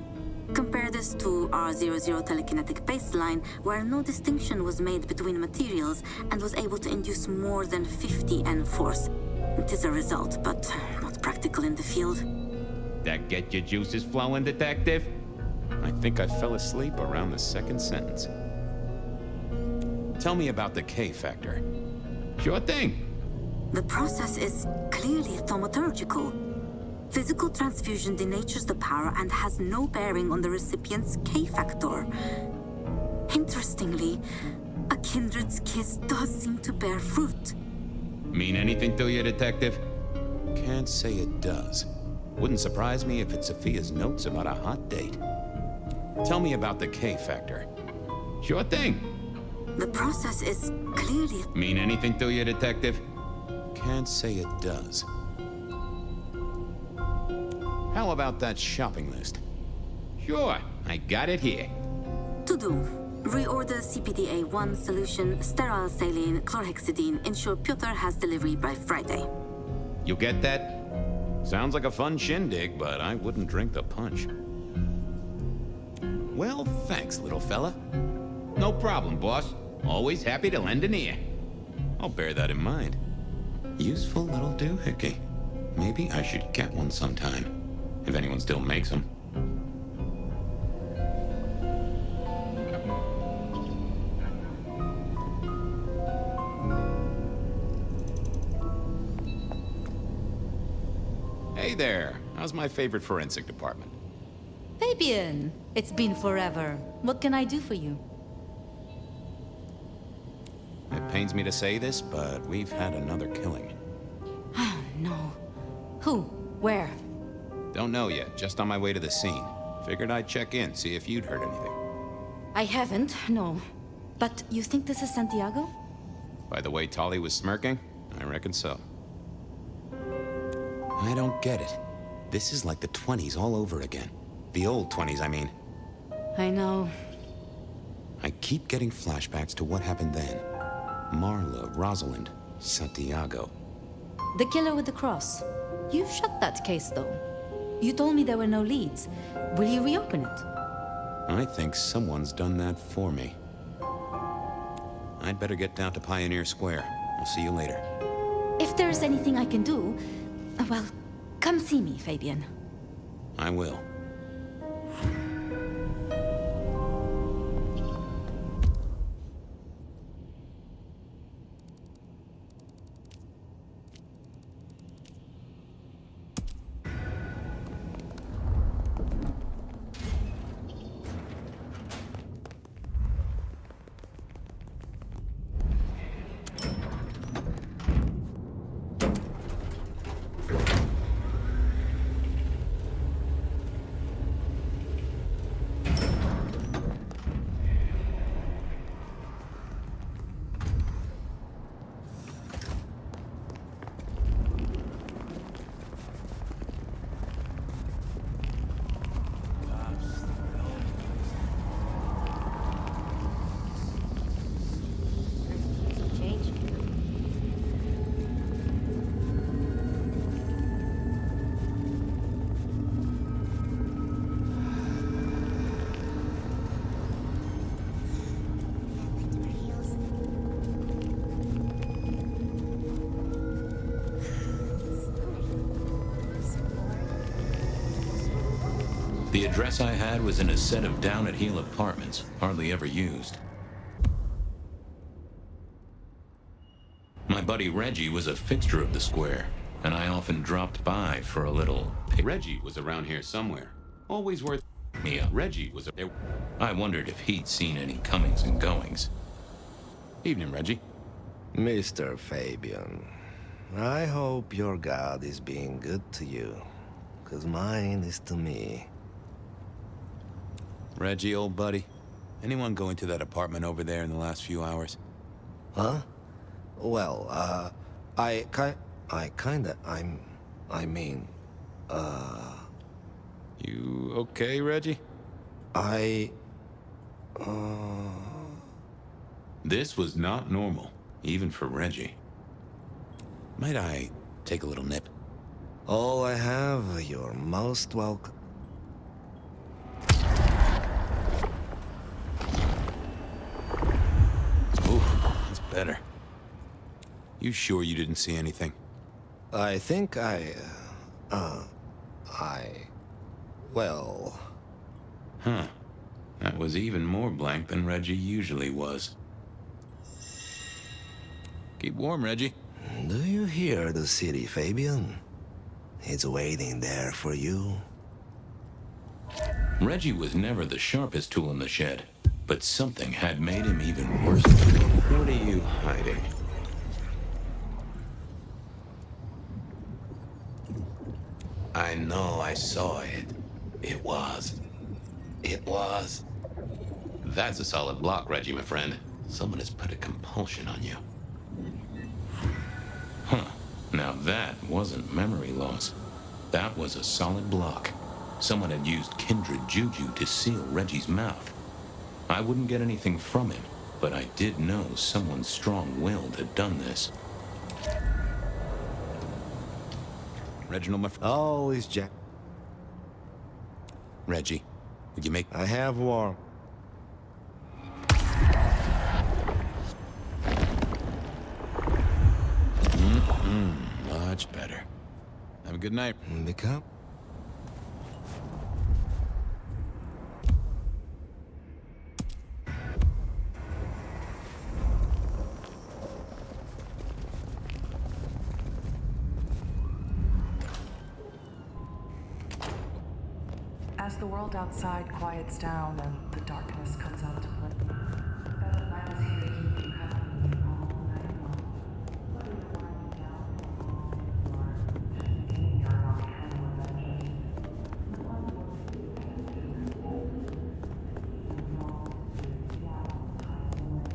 Compare this to R00 telekinetic baseline, where no distinction was made between materials and was able to induce more than 50 N force. It is a result, but not practical in the field. That get your juices flowing, detective? I think I fell asleep around the second sentence. Tell me about the K-factor. Sure thing. The process is clearly thaumaturgical. Physical transfusion denatures the power and has no bearing on the recipient's K-factor. Interestingly, a kindred's kiss does seem to bear fruit. Mean anything to you, detective? Can't say it does. Wouldn't surprise me if it's Sophia's notes about a hot date. Tell me about the K-factor. Sure thing. The process is clearly... Mean anything to you, detective? Can't say it does. How about that shopping list? Sure, I got it here. To do. Reorder CPDA-1 solution, sterile saline, chlorhexidine. Ensure Piotr has delivery by Friday. You get that? Sounds like a fun shindig, but I wouldn't drink the punch. Well, thanks, little fella. No problem, boss. Always happy to lend an ear. I'll bear that in mind. Useful little doohickey. Maybe I should get one sometime, if anyone still makes them. Hey there. How's my favorite forensic department? Fabian, it's been forever. What can I do for you? It pains me to say this, but we've had another killing. Oh, no. Who? Where? Don't know yet, just on my way to the scene. Figured I'd check in, see if you'd heard anything. I haven't, no. But you think this is Santiago? By the way Tolly was smirking, I reckon so. I don't get it. This is like the 20s all over again. The old 20s, I mean. I know. I keep getting flashbacks to what happened then. Marla, Rosalind, Santiago. The killer with the cross. You shut that case, though. You told me there were no leads. Will you reopen it? I think someone's done that for me. I'd better get down to Pioneer Square. I'll see you later. If there's anything I can do, well, come see me, Fabian. I will. The address I had was in a set of down-at-heel apartments, hardly ever used. My buddy Reggie was a fixture of the square, and I often dropped by for a little. Reggie was around here somewhere. Always worth me up. Reggie was there. I wondered if he'd seen any comings and goings. Evening, Reggie. Mr. Fabian, I hope your God is being good to you, 'cause mine is to me. Reggie, old buddy, anyone go into that apartment over there in the last few hours? Huh? Well, I mean, You okay, Reggie? This was not normal, even for Reggie. Might I take a little nip? All I have, you're most welcome. Ooh, that's better. You sure you didn't see anything? I think well... Huh. That was even more blank than Reggie usually was. Keep warm, Reggie. Do you hear the city, Fabian? It's waiting there for you. Reggie was never the sharpest tool in the shed, but something had made him even worse. What are you hiding? I know I saw it. It was. That's a solid block, Reggie, my friend. Someone has put a compulsion on you. Huh. Now that wasn't memory loss. That was a solid block. Someone had used kindred juju to seal Reggie's mouth. I wouldn't get anything from him, but I did know someone strong-willed had done this. Reginald, my friend. Always Jack. Reggie, would you make... I have warm. Much better. Have a good night. Become? As the world outside quiets down and the darkness comes out to play, I was here to keep you company all night long. Whether you're winding down or just beginning your nocturnal adventures, the one who will see you and do is falls to Seattle hiding away.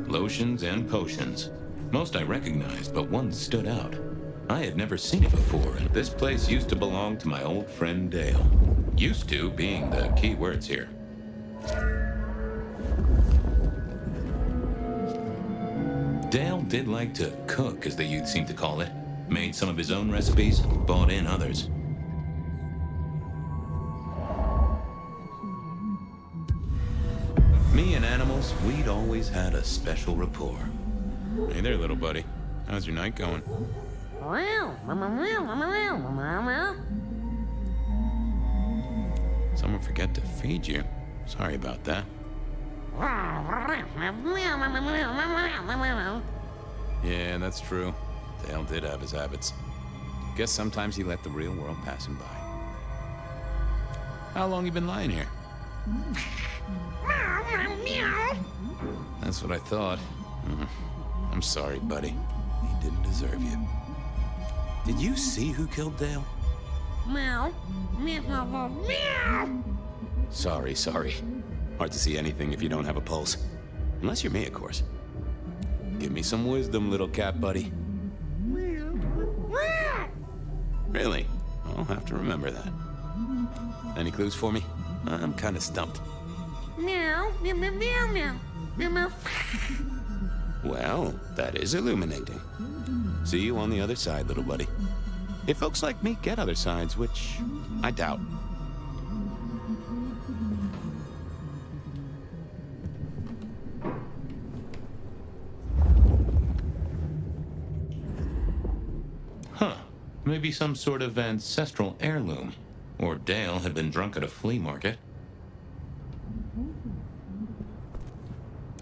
Lotions and potions. Most I recognized, but one stood out. I had never seen it before, and this place used to belong to my old friend Dale. Used to being the key words here. Dale did like to cook, as the youth seem to call it. Made some of his own recipes, bought in others. Me and animals, we'd always had a special rapport. Hey there, little buddy. How's your night going? Someone forget to feed you. Sorry about that. Yeah, that's true. Dale did have his habits. Guess sometimes he let the real world pass him by. How long you been lying here? That's what I thought. I'm sorry, buddy. He didn't deserve you. Did you see who killed Dale? Sorry. Hard to see anything if you don't have a pulse. Unless you're me, of course. Give me some wisdom, little cat buddy. Really? I'll have to remember that. Any clues for me? I'm kind of stumped. Well, that is illuminating. See you on the other side, little buddy. If folks like me get other sides, which I doubt. Maybe some sort of ancestral heirloom. Or Dale had been drunk at a flea market.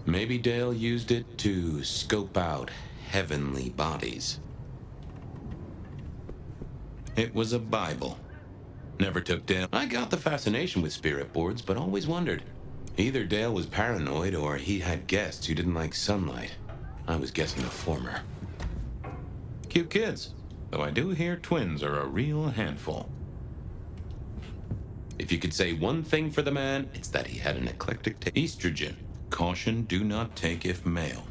Maybe Dale used it to scope out heavenly bodies. It was a Bible. Never took Dale. I got the fascination with spirit boards, but always wondered. Either Dale was paranoid or he had guests who didn't like sunlight. I was guessing the former. Cute kids, though I do hear twins are a real handful. If you could say one thing for the man, it's that he had an eclectic taste. Estrogen. Caution, do not take if male.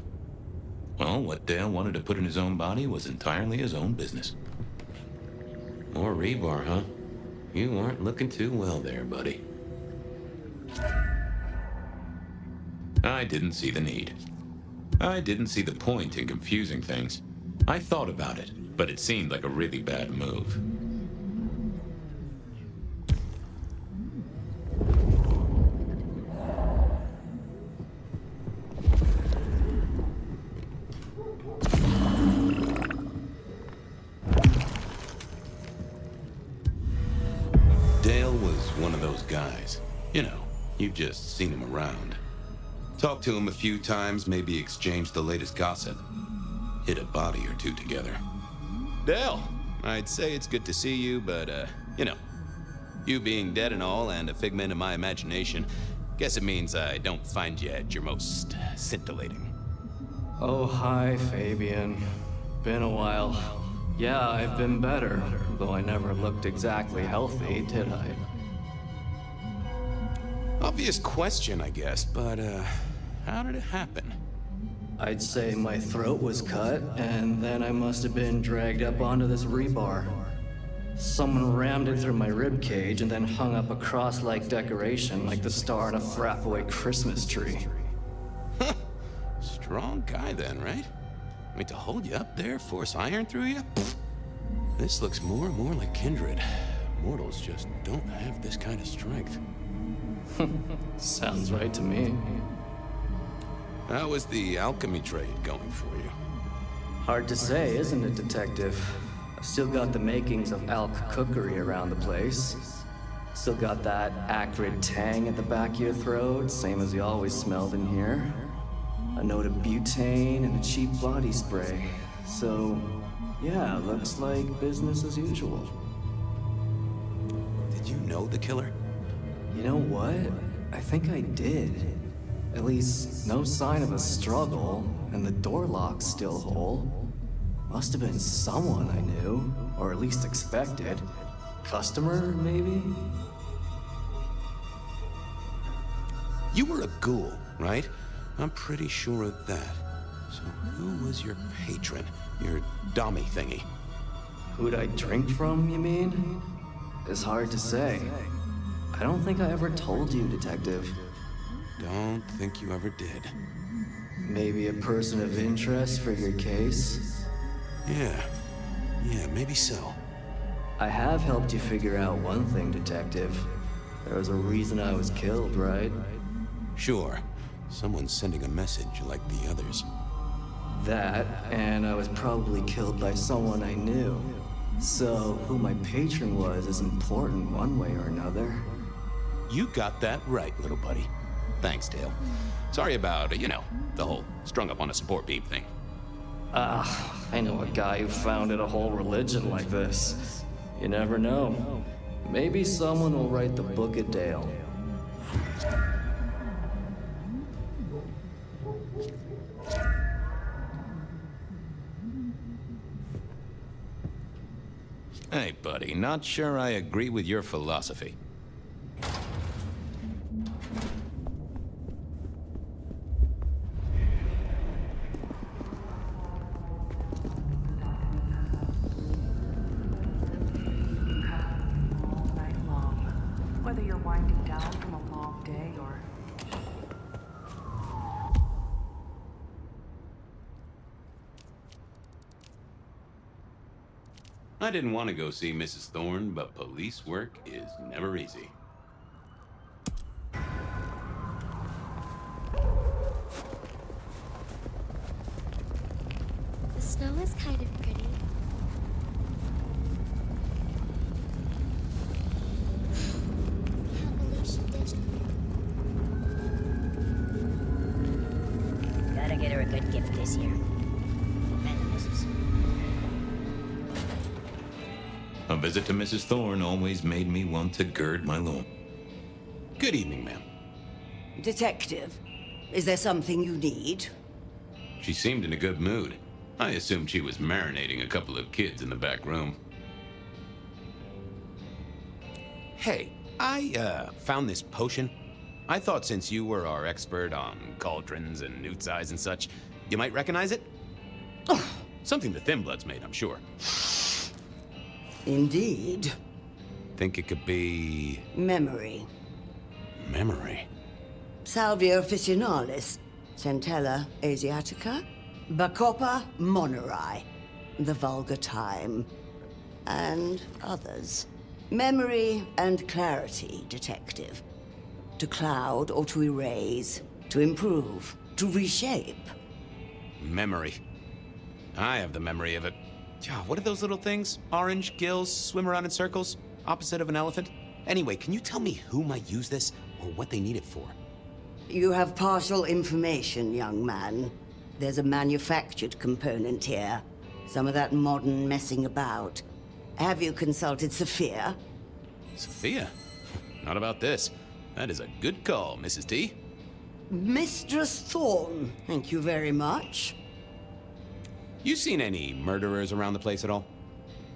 Well, what Dale wanted to put in his own body was entirely his own business. More rebar, huh? You aren't looking too well there, buddy. I didn't see the need. I didn't see the point in confusing things. I thought about it, but it seemed like a really bad move. Dale was one of those guys. You know, you've just seen him around. Talked to him a few times, maybe exchanged the latest gossip. Hit a body or two together. Dale, I'd say it's good to see you, but, you know, you being dead and all and a figment of my imagination, guess it means I don't find you at your most scintillating. Oh, hi, Fabian. Been a while. Yeah, I've been better, though I never looked exactly healthy, did I? Obvious question, I guess, but, how did it happen? I'd say my throat was cut, and then I must have been dragged up onto this rebar. Someone rammed it through my rib cage and then hung up a cross-like decoration like the star on a throwaway Christmas tree. Strong guy then, right? I mean, to hold you up there, force iron through you? Pfft. This looks more and more like Kindred. Mortals just don't have this kind of strength. Sounds right to me. How was the alchemy trade going for you? Hard to say, isn't it, Detective? I've still got the makings of alch cookery around the place. Still got that acrid tang at the back of your throat, same as you always smelled in here. A note of butane and a cheap body spray. So, yeah, looks like business as usual. Did you know the killer? You know what? I think I did. At least, no sign of a struggle, and the door lock's still whole. Must have been someone I knew, or at least expected. Customer, maybe? You were a ghoul, right? I'm pretty sure of that. So who was your patron? Your dummy thingy? Who'd I drink from, you mean? It's hard to say. I don't think I ever told you, Detective. Don't think you ever did. Maybe a person of interest for your case? Yeah, maybe so. I have helped you figure out one thing, Detective. There was a reason I was killed, right? Sure. Someone's sending a message like the others. That, and I was probably killed by someone I knew. So, who my patron was is important one way or another. You got that right, little buddy. Thanks, Dale. Sorry about, you know, the whole strung up on a support beam thing. I know a guy who founded a whole religion like this. You never know. Maybe someone will write the Book of Dale. Hey, buddy, not sure I agree with your philosophy. Whether you're winding down from a long day or... I didn't want to go see Mrs. Thorne, but police work is never easy. The snow is kind of pretty. A visit to Mrs. Thorne always made me want to gird my loin. Good evening, ma'am. Detective, is there something you need? She seemed in a good mood. I assumed she was marinating a couple of kids in the back room. Hey, I found this potion. I thought since you were our expert on cauldrons and newt eyes and such, you might recognize it? Something the Thin Bloods made, I'm sure. Indeed. Think it could be... Memory. Memory? Salvia officinalis, Centella asiatica, Bacopa moneri, the vulgar time, and others. Memory and clarity, detective. To cloud or to erase, to improve, to reshape. Memory. I have the memory of it. What are those little things? Orange gills, swim around in circles, opposite of an elephant? Anyway, can you tell me who might use this, or what they need it for? You have partial information, young man. There's a manufactured component here. Some of that modern messing about. Have you consulted Sophia? Sophia? Not about this. That is a good call, Mrs. T. Mistress Thorne, thank you very much. You seen any murderers around the place at all?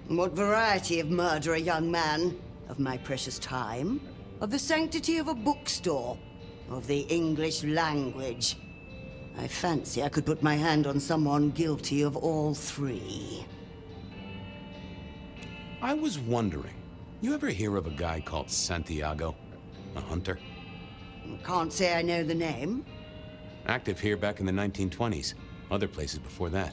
What variety of murderer, young man? Of my precious time? Of the sanctity of a bookstore? Of the English language? I fancy I could put my hand on someone guilty of all three. I was wondering, you ever hear of a guy called Santiago? A hunter? Can't say I know the name. Active here back in the 1920s. Other places before that.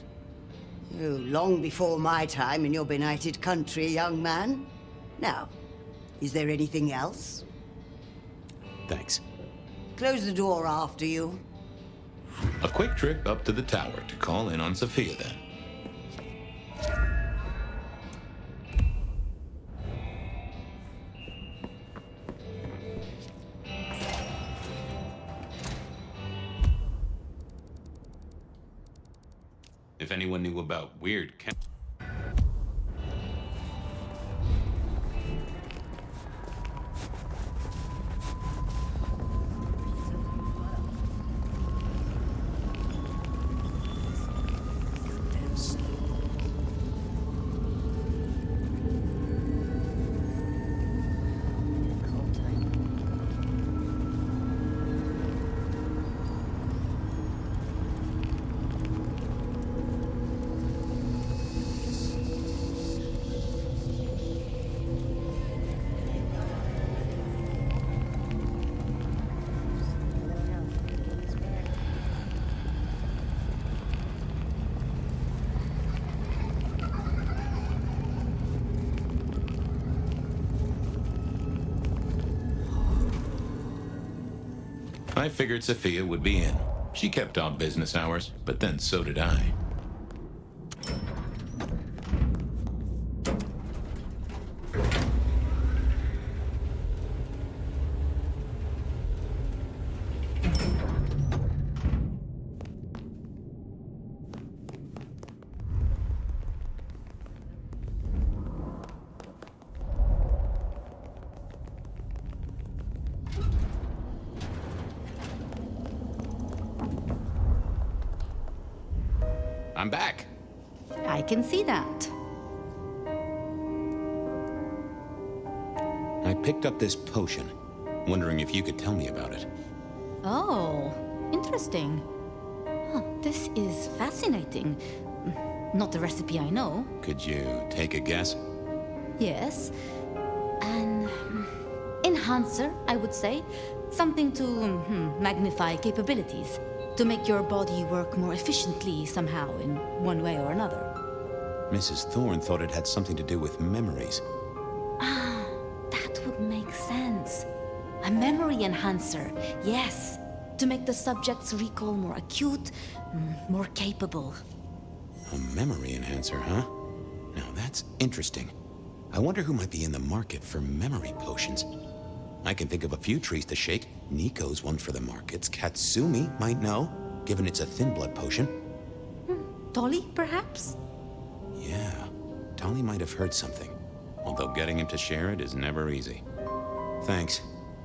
Oh, long before my time in your benighted country, young man. Now, is there anything else? Thanks. Close the door after you. A quick trip up to the tower to call in on Sophia then. If anyone knew about weird I figured Sophia would be in. She kept odd business hours, but then so did I. I'm back. I can see that. I picked up this potion, wondering if you could tell me about it. Oh, interesting. Huh, this is fascinating. Not the recipe I know. Could you take a guess? Yes. An enhancer, I would say. Something to magnify capabilities. To make your body work more efficiently somehow, in one way or another. Mrs. Thorne thought it had something to do with memories. Ah, that would make sense. A memory enhancer, yes. To make the subject's recall more acute, more capable. A memory enhancer, huh? Now that's interesting. I wonder who might be in the market for memory potions. I can think of a few trees to shake. Nico's one for the markets. Katsumi might know, given it's a thin blood potion. Dolly, perhaps? Yeah, Dolly might have heard something. although getting him to share it is never easy. Thanks.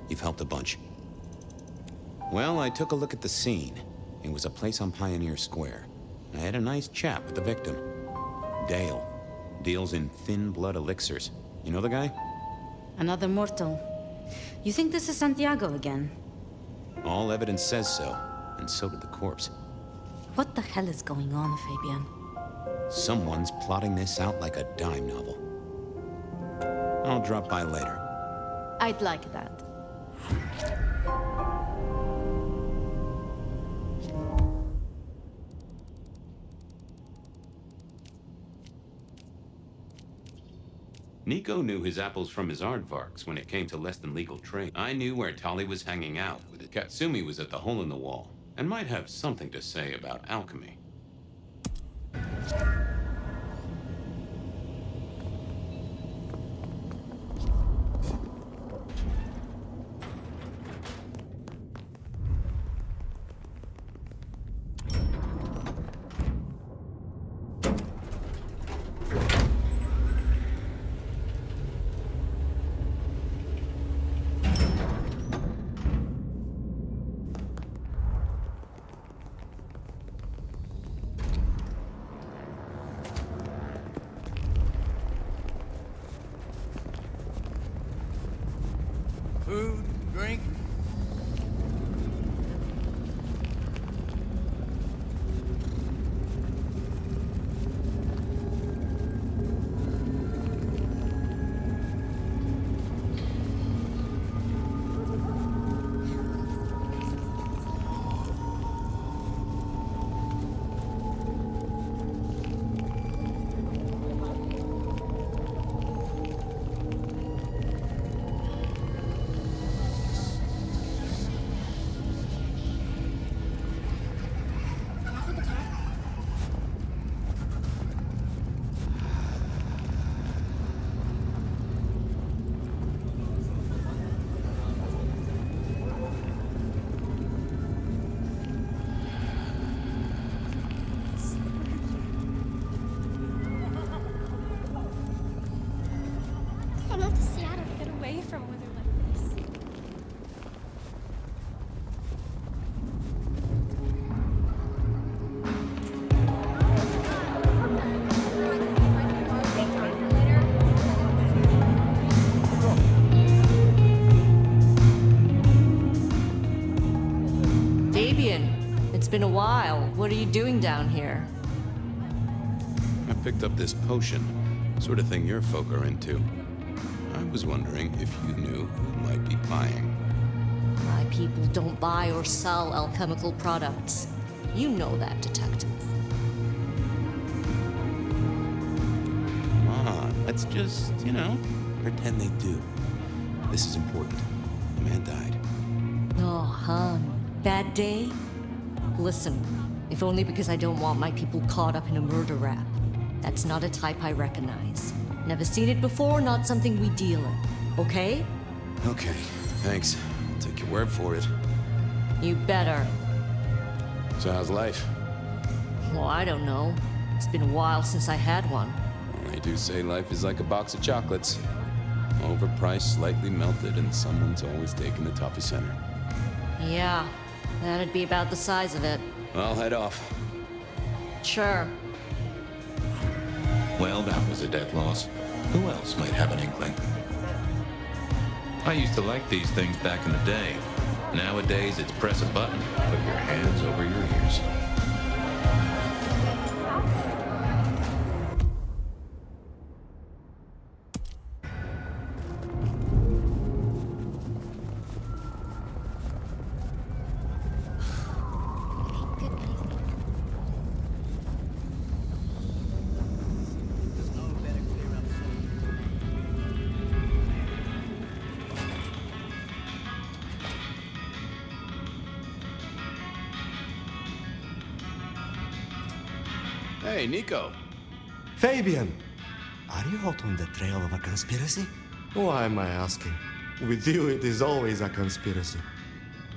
You've helped a bunch. Well, I took a look at the scene. It was a place on Pioneer Square. I had a nice chat with the victim. Dale. Deals in thin blood elixirs. You know the guy? Another mortal. You think this is Santiago again? All evidence says so, and so did the corpse. What the hell is going on, Fabian? Someone's plotting this out like a dime novel. I'll drop by later. I'd like that. Nico knew his apples from his aardvarks when it came to less than legal trade. I knew where Tali was hanging out with it. Katsumi was at the hole in the wall, and might have something to say about alchemy. Food, drink. It's been a while. What are you doing down here? I picked up this potion, sort of thing your folk are into. I was wondering if you knew who might be buying. My people don't buy or sell alchemical products. You know that, detective. Come on, let's just, pretend they do. This is important. The man died. Oh, hon. Bad day? Listen, if only because I don't want my people caught up in a murder rap. That's not a type I recognize. Never seen it before, not something we deal in. Okay? Okay, thanks. I'll take your word for it. You better. So how's life? Well, I don't know. It's been a while since I had one. They do say life is like a box of chocolates. Overpriced, slightly melted, and someone's always taking the toffee center. Yeah, that'd be about the size of it. I'll head off. Sure. Well, that was a dead loss. Who else might have an inkling? I used to like these things back in the day. Nowadays, it's press a button, put your hands over your ears. Hey, Nico. Fabian! Are you hot on the trail of a conspiracy? Why am I asking? With you, it is always a conspiracy.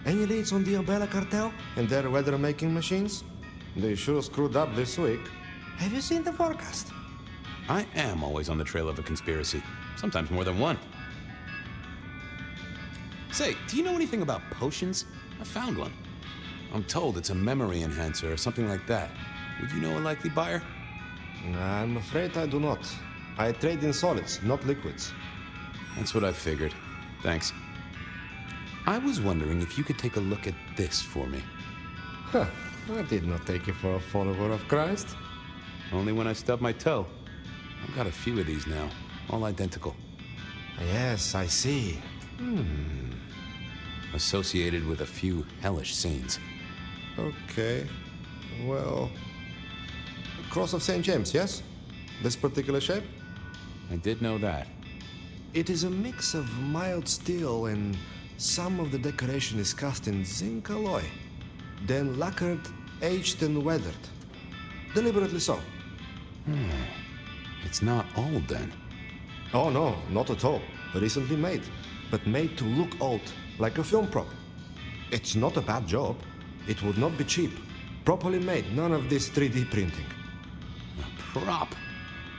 Any leads on the Umbrella Cartel and their weather-making machines? They sure screwed up this week. Have you seen the forecast? I am always on the trail of a conspiracy, sometimes more than one. Say, do you know anything about potions? I found one. I'm told it's a memory enhancer or something like that. Would you know a likely buyer? I'm afraid I do not. I trade in solids, not liquids. That's what I figured. Thanks. I was wondering if you could take a look at this for me. Huh. I did not take you for a follower of Christ. Only when I stubbed my toe. I've got a few of these now, all identical. Yes, I see. Associated with a few hellish scenes. Okay. Well... Cross of St. James, yes? This particular shape? I did know that. It is a mix of mild steel and some of the decoration is cast in zinc alloy. Then lacquered, aged and weathered. Deliberately so. It's not old then. Oh no, not at all. Recently made. But made to look old, like a film prop. It's not a bad job. It would not be cheap. Properly made, none of this 3D printing. A prop?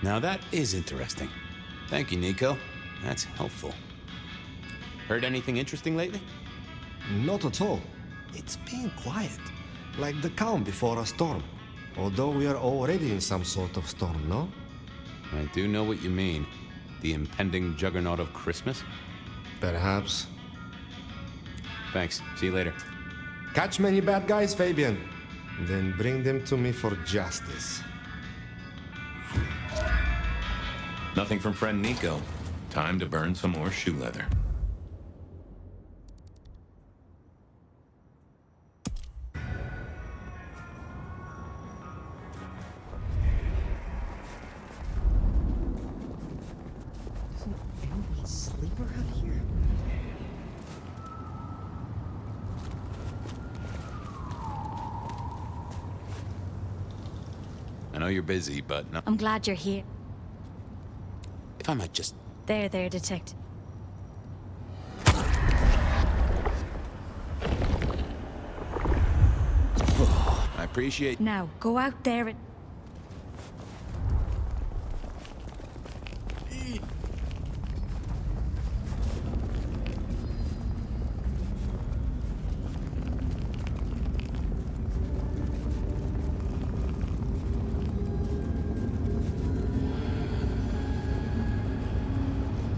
Now that is interesting. Thank you, Nico. That's helpful. Heard anything interesting lately? Not at all. It's been quiet. Like the calm before a storm. Although we are already in some sort of storm, no? I do know what you mean. The impending juggernaut of Christmas? Perhaps. Thanks. See you later. Catch many bad guys, Fabian. Then bring them to me for justice. Nothing from friend Nico. Time to burn some more shoe leather. Sleeper out here? I know you're busy, but no. I'm glad you're here. If I might just... There, detective. I appreciate... Now, go out there and...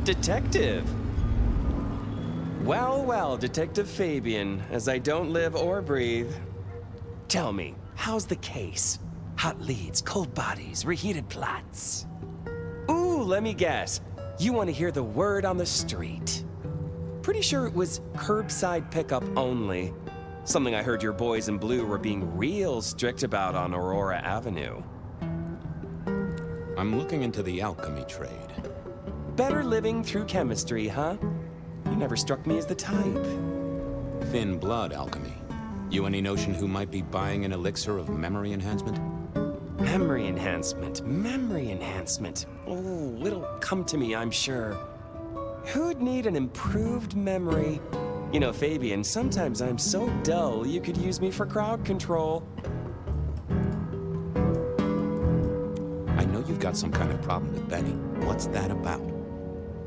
Detective! Well, well, Detective Fabian, as I don't live or breathe. Tell me, how's the case? Hot leads, cold bodies, reheated plots. Ooh, let me guess. You want to hear the word on the street. Pretty sure it was curbside pickup only. Something I heard your boys in blue were being real strict about on Aurora Avenue. I'm looking into the alchemy trade. Better living through chemistry, huh? You never struck me as the type. Thin blood alchemy. You any notion who might be buying an elixir of memory enhancement? Memory enhancement, memory enhancement. Oh, it'll come to me, I'm sure. Who'd need an improved memory? You know, Fabian, sometimes I'm so dull you could use me for crowd control. I know you've got some kind of problem with Benny. What's that about?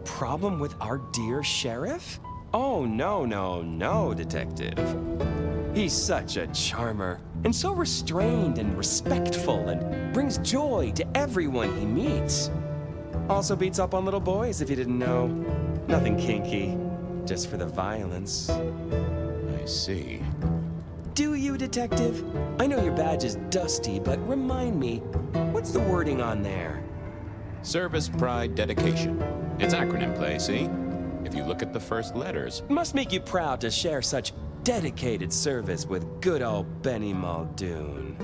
Problem with our dear sheriff? Oh, no, Detective. He's such a charmer, and so restrained and respectful, and brings joy to everyone he meets. Also beats up on little boys, if you didn't know. Nothing kinky, just for the violence. I see. Do you, Detective? I know your badge is dusty, but remind me, what's the wording on there? Service, pride, dedication. It's acronym play, see? If you look at the first letters... Must make you proud to share such dedicated service with good old Benny Muldoon.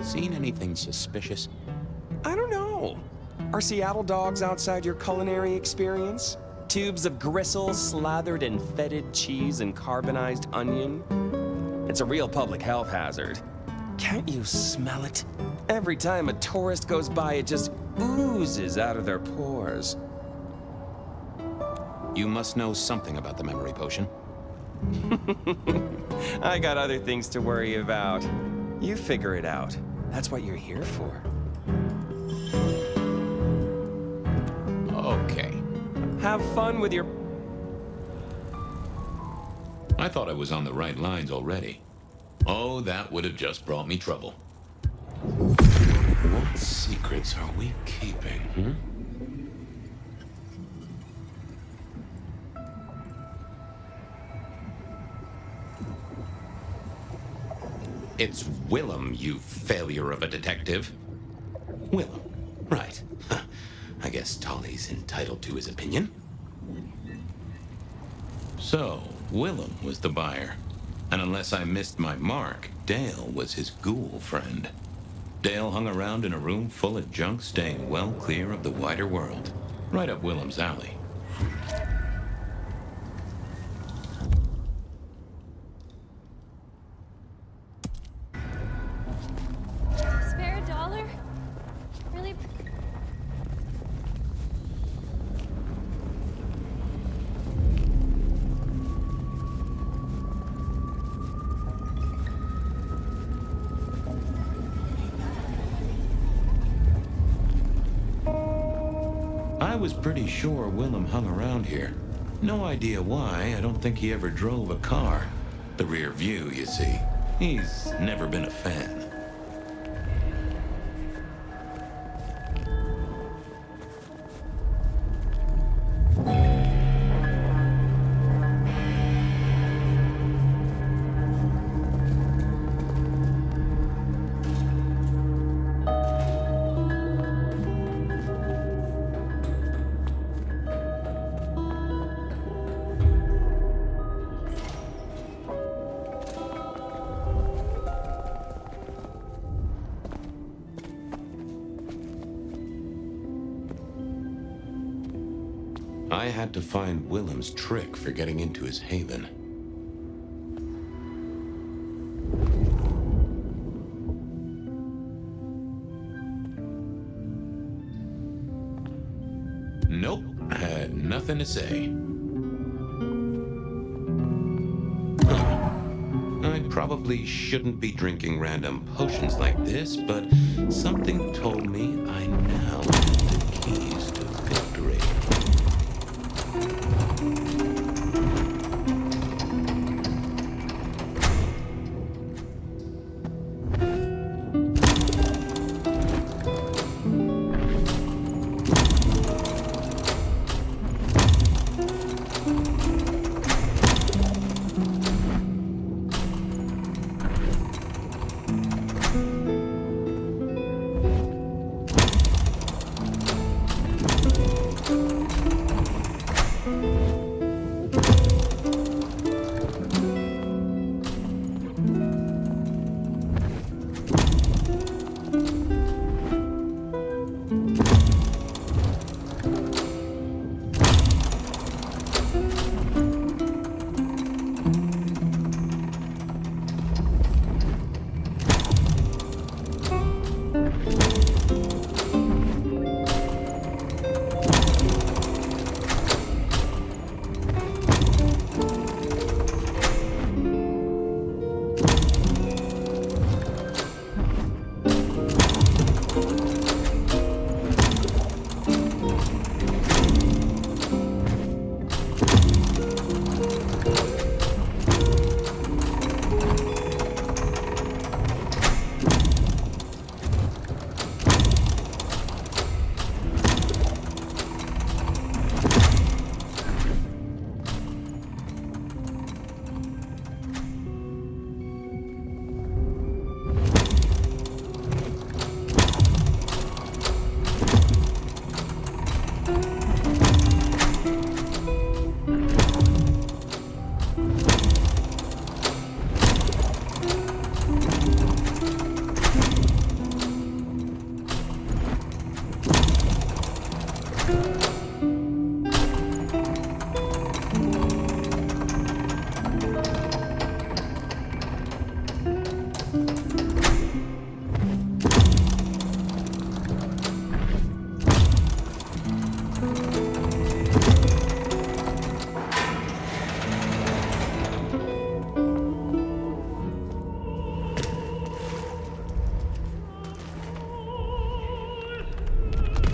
Seen anything suspicious? I don't know. Are Seattle dogs outside your culinary experience? Tubes of gristle slathered in fetid cheese and carbonized onion? It's a real public health hazard. Can't you smell it? Every time a tourist goes by, it just oozes out of their pores. You must know something about the memory potion. I got other things to worry about. You figure it out. That's what you're here for. Have fun with your... I thought I was on the right lines already. Oh, that would have just brought me trouble. What secrets are we keeping, hmm? It's Willem, you failure of a detective. Willem, right. Huh. I guess Tolly's entitled to his opinion. So, Willem was the buyer. And unless I missed my mark, Dale was his ghoul friend. Dale hung around in a room full of junk, staying well clear of the wider world. Right up Willem's alley. Spare a dollar? Really? I was pretty sure Willem hung around here. No idea why. I don't think he ever drove a car. The rear view, you see. He's never been a fan. I had to find Willem's trick for getting into his haven. Nope, had nothing to say. I probably shouldn't be drinking random potions like this, but something told me I now have the keys to victory.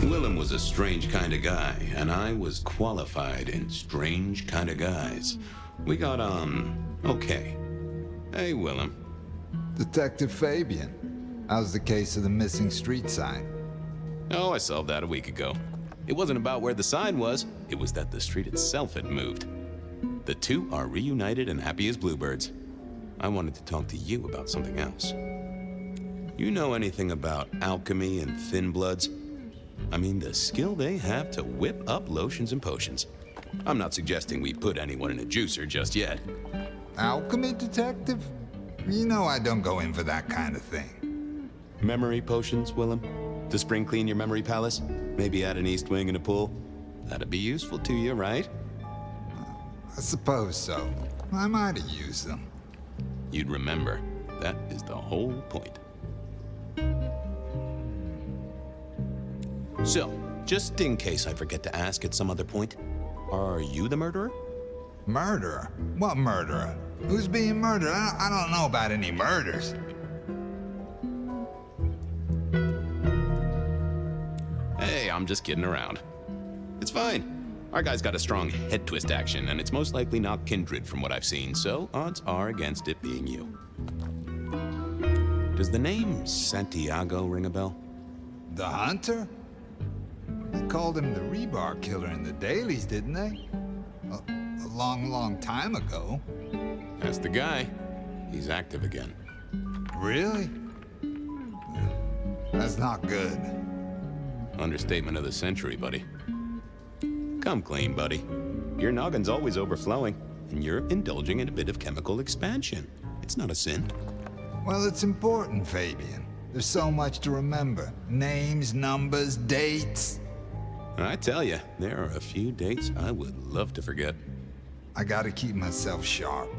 Willem was a strange kind of guy, and I was qualified in strange kind of guys. We got on okay. Hey, Willem. Detective Fabian. How's the case of the missing street sign? Oh, I solved that a week ago. It wasn't about where the sign was, it was that the street itself had moved. The two are reunited and happy as bluebirds. I wanted to talk to you about something else. You know anything about alchemy and thin bloods? I mean, the skill they have to whip up lotions and potions. I'm not suggesting we put anyone in a juicer just yet. Alchemy detective? You know I don't go in for that kind of thing. Memory potions, Willem? To spring clean your memory palace? Maybe add an east wing and a pool? That'd be useful to you, right? I suppose so. I might have used them. You'd remember. That is the whole point. So, just in case I forget to ask at some other point, are you the murderer? Murderer? What murderer? Who's being murdered? I don't know about any murders. Hey, I'm just kidding around. It's fine. Our guy's got a strong head twist action, and it's most likely not kindred from what I've seen, so odds are against it being you. Does the name Santiago ring a bell? The hunter? They called him the rebar killer in the dailies, didn't they? A long, long time ago. That's the guy. He's active again. Really? That's not good. Understatement of the century, buddy. Come clean, buddy. Your noggin's always overflowing, and you're indulging in a bit of chemical expansion. It's not a sin. Well, it's important, Fabian. There's so much to remember. Names, numbers, dates. I tell you, there are a few dates I would love to forget. I gotta keep myself sharp.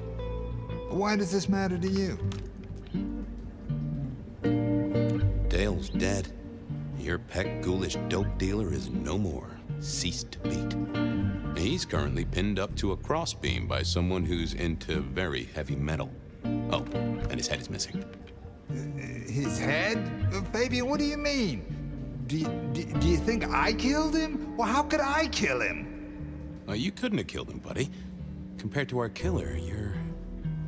Why does this matter to you? Dale's dead. Your pet ghoulish dope dealer is no more. Ceased to beat. He's currently pinned up to a crossbeam by someone who's into very heavy metal. Oh, and his head is missing. His head? Fabian, what do you mean? Do you think I killed him? Well, how could I kill him? You couldn't have killed him, buddy. Compared to our killer, you're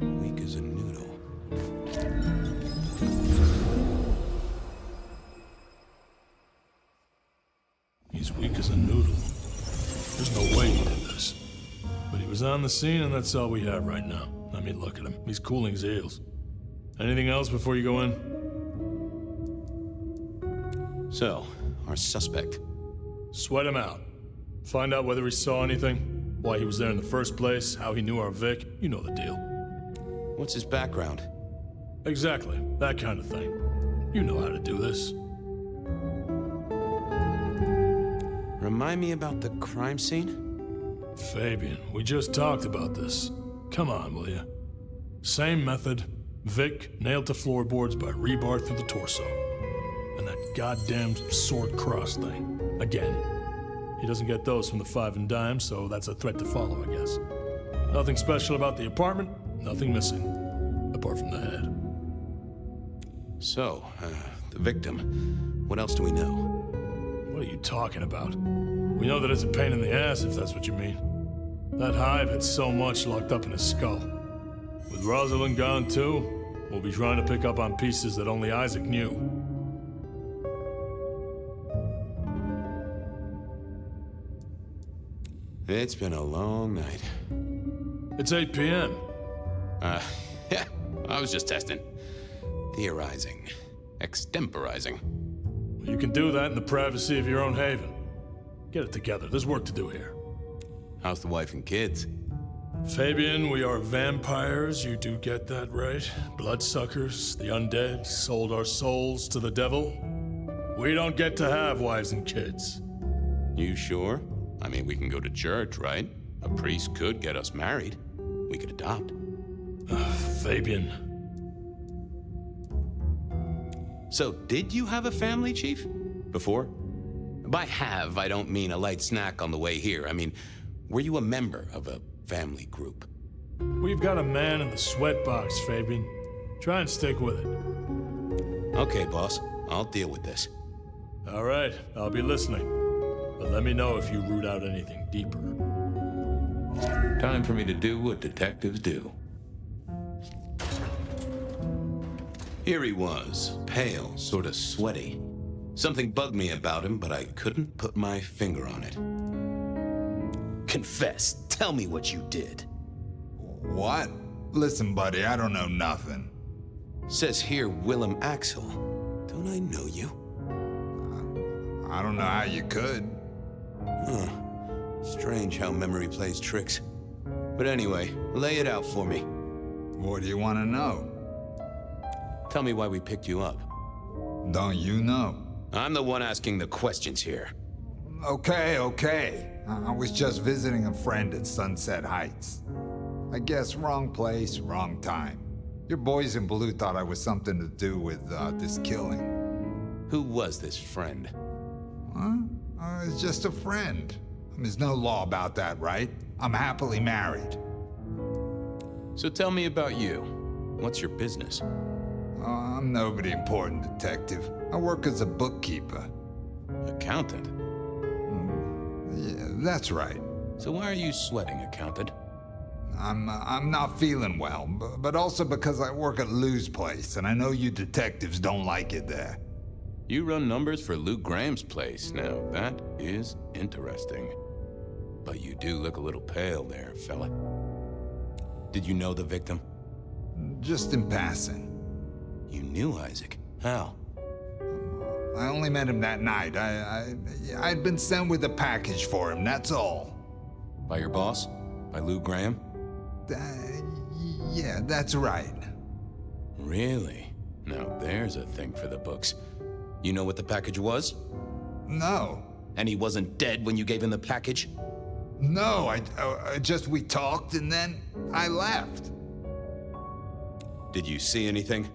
weak as a noodle. He's weak as a noodle. There's no way he did this. But he was on the scene, and that's all we have right now. I mean, look at him. He's cooling his heels. Anything else before you go in? So, our suspect. Sweat him out. Find out whether he saw anything, why he was there in the first place, how he knew our Vic. You know the deal. What's his background? Exactly. That kind of thing. You know how to do this. Remind me about the crime scene? Fabian, we just talked about this. Come on, will you? Same method. Vic nailed to floorboards by rebar through the torso. And that goddamn sword cross thing. Again. He doesn't get those from the five and dime, so that's a threat to follow, I guess. Nothing special about the apartment, nothing missing. Apart from the head. So, the victim. What else do we know? What are you talking about? We know that it's a pain in the ass, if that's what you mean. That hive had so much locked up in his skull. With Rosalind gone too, we'll be trying to pick up on pieces that only Isaac knew. It's been a long night. It's 8 p.m. Yeah, I was just testing. Theorizing. Extemporizing. You can do that in the privacy of your own haven. Get it together. There's work to do here. How's the wife and kids? Fabian, we are vampires. You do get that right. Bloodsuckers, the undead, sold our souls to the devil. We don't get to have wives and kids. You sure? I mean, we can go to church, right? A priest could get us married. We could adopt. Fabian. So, did you have a family, Chief? Before? By have, I don't mean a light snack on the way here. I mean, were you a member of a family group? We've got a man in the sweatbox, Fabian. Try and stick with it. Okay, boss. I'll deal with this. All right, I'll be listening. But let me know if you root out anything deeper. Time for me to do what detectives do. Here he was, pale, sort of sweaty. Something bugged me about him, but I couldn't put my finger on it. Confess. Tell me what you did. What? Listen, buddy, I don't know nothing. Says here Willem Axel. Don't I know you? I don't know how you could. Huh. Strange how memory plays tricks. But anyway, lay it out for me. What do you want to know? Tell me why we picked you up. Don't you know? I'm the one asking the questions here. Okay. I was just visiting a friend at Sunset Heights. I guess wrong place, wrong time. Your boys in blue thought I was something to do with this killing. Who was this friend? Huh? It's just a friend. There's no law about that, right? I'm happily married. So tell me about you. What's your business? I'm nobody important, detective. I work as a bookkeeper. Accountant? Yeah, that's right. So why are you sweating, accountant? I'm not feeling well, but also because I work at Lou's place, and I know you detectives don't like it there. You run numbers for Lou Graham's place. Now, that is interesting. But you do look a little pale there, fella. Did you know the victim? Just in passing. You knew Isaac? How? I only met him that night. I'd been sent with a package for him, that's all. By your boss? By Lou Graham? Yeah, that's right. Really? Now there's a thing for the books. You know what the package was? No. And he wasn't dead when you gave him the package? No, we talked and then I left. Did you see anything?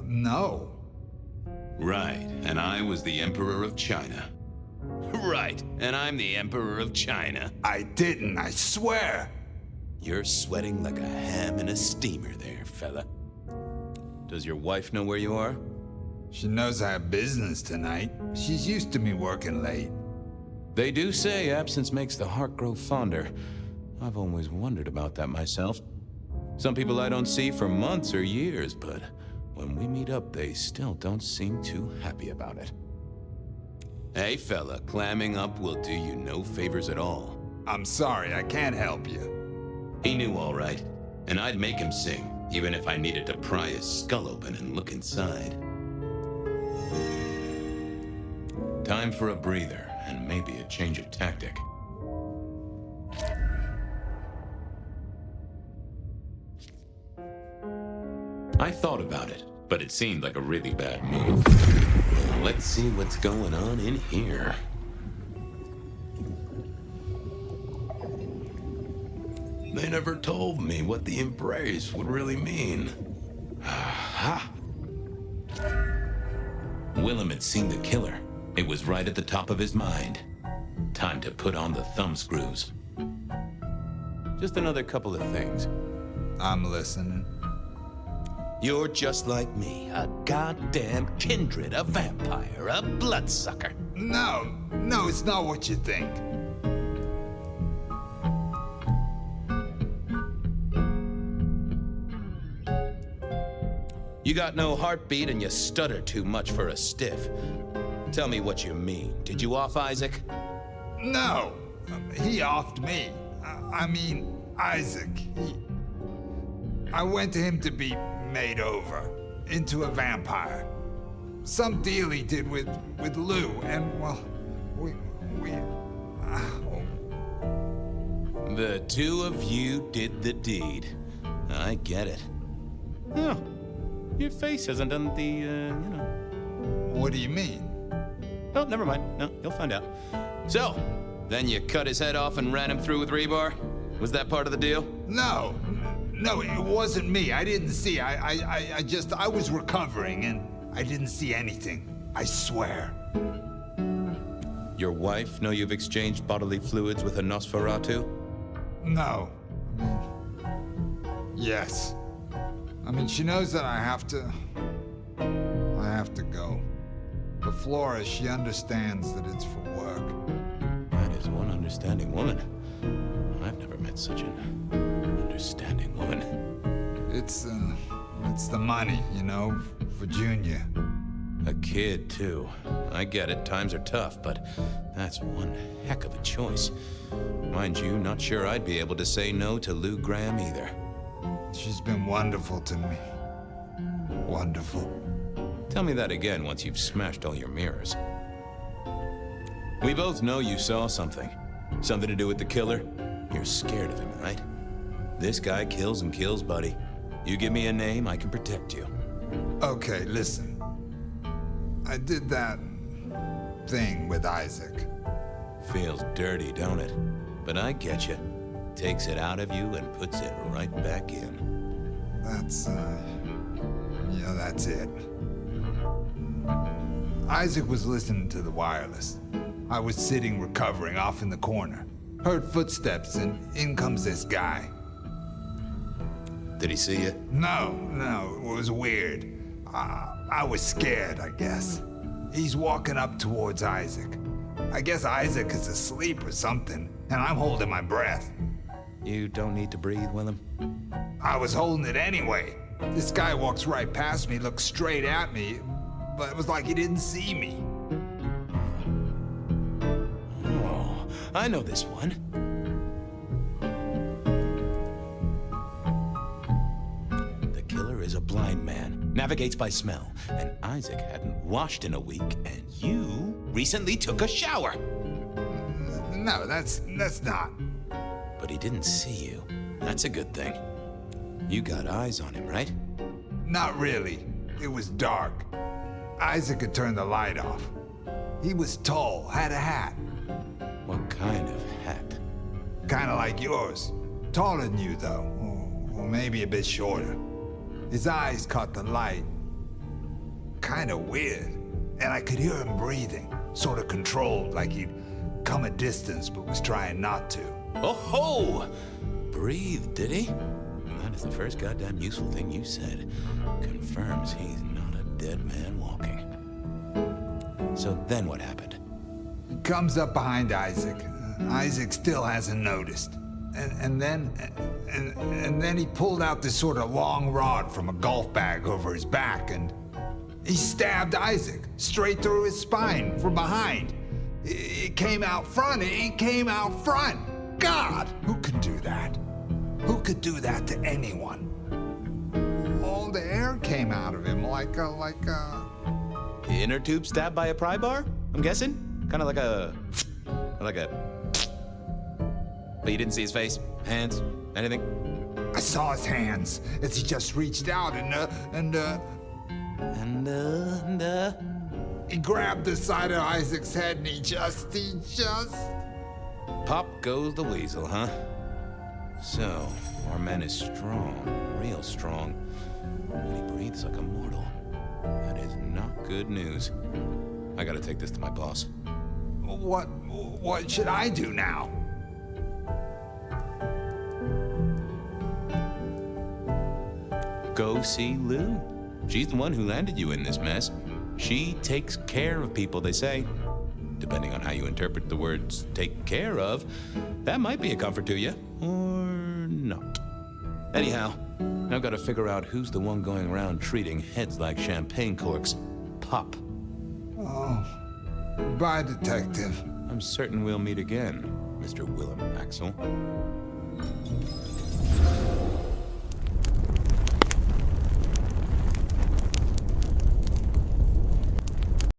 No. Right, and I was the Emperor of China. Right, and I'm the Emperor of China. I didn't, I swear. You're sweating like a ham in a steamer there, fella. Does your wife know where you are? She knows I have business tonight. She's used to me working late. They do say absence makes the heart grow fonder. I've always wondered about that myself. Some people I don't see for months or years, but when we meet up, they still don't seem too happy about it. Hey, fella, clamming up will do you no favors at all. I'm sorry, I can't help you. He knew all right, and I'd make him sing, even if I needed to pry his skull open and look inside. Time for a breather, and maybe a change of tactic. I thought about it, but it seemed like a really bad move. Well, let's see what's going on in here. They never told me what the embrace would really mean. Aha! Willem had seen the killer. It was right at the top of his mind. Time to put on the thumbscrews. Just another couple of things. I'm listening. You're just like me, a goddamn kindred, a vampire, a bloodsucker. No, it's not what you think. You got no heartbeat and you stutter too much for a stiff. Tell me what you mean. Did you off Isaac? No, he offed me. I mean, Isaac. I went to him to be made over into a vampire. Some deal he did with Lou, and well, we The two of you did the deed. I get it. Oh, your face hasn't done the, What do you mean? Oh, never mind. No, you'll find out. So, then you cut his head off and ran him through with rebar? Was that part of the deal? No, it wasn't me. I didn't see. I was recovering and I didn't see anything. I swear. Your wife know you've exchanged bodily fluids with a Nosferatu? No. Yes. I mean, she knows that I have to go. But Flora, she understands that it's for work. That is one understanding woman. I've never met such an understanding woman. It's the money, you know, for Junior. A kid, too. I get it, times are tough, but that's one heck of a choice. Mind you, not sure I'd be able to say no to Lou Graham either. She's been wonderful to me. Wonderful. Tell me that again once you've smashed all your mirrors. We both know you saw something. Something to do with the killer? You're scared of him, right? This guy kills and kills, buddy. You give me a name, I can protect you. Okay, listen. I did that thing with Isaac. Feels dirty, don't it? But I get you. Takes it out of you and puts it right back in. That's, yeah, that's it. Isaac was listening to the wireless. I was sitting recovering off in the corner. Heard footsteps and in comes this guy. Did he see you? No, it was weird. I was scared, I guess. He's walking up towards Isaac. I guess Isaac is asleep or something, and I'm holding my breath. You don't need to breathe, Willem. I was holding it anyway. This guy walks right past me, looks straight at me, but it was like he didn't see me. Oh, I know this one. The killer is a blind man, navigates by smell, and Isaac hadn't washed in a week, and you recently took a shower. No, that's not. But he didn't see you. That's a good thing. You got eyes on him, right? Not really. It was dark. Isaac had turned the light off. He was tall, had a hat. What kind of hat? Kinda like yours. Taller than you, though. Or maybe a bit shorter. His eyes caught the light. Kinda weird. And I could hear him breathing. Sorta controlled, like he'd come a distance but was trying not to. Oh ho! Breathe, did he? That is the first goddamn useful thing you said. Confirms he's not a dead man walking. So then what happened? He comes up behind Isaac. Isaac still hasn't noticed. And then he pulled out this sort of long rod from a golf bag over his back, and he stabbed Isaac straight through his spine from behind. It came out front. It came out front. God, who could do that? Who could do that to anyone? All the air came out of him like a... Inner tube stabbed by a pry bar? I'm guessing? Kind of like a... But you didn't see his face? Hands? Anything? I saw his hands as he just reached out and he grabbed the side of Isaac's head and he just... Pop goes the weasel, huh? So, our man is strong, real strong, and he breathes like a mortal. That is not good news. I gotta take this to my boss. What should I do now? Go see Lou. She's the one who landed you in this mess. She takes care of people, they say. Depending on how you interpret the words take care of, that might be a comfort to you, or not. Anyhow, I've got to figure out who's the one going around treating heads like champagne corks. Pop. Oh, bye, Detective. I'm certain we'll meet again, Mr. Willem Axel.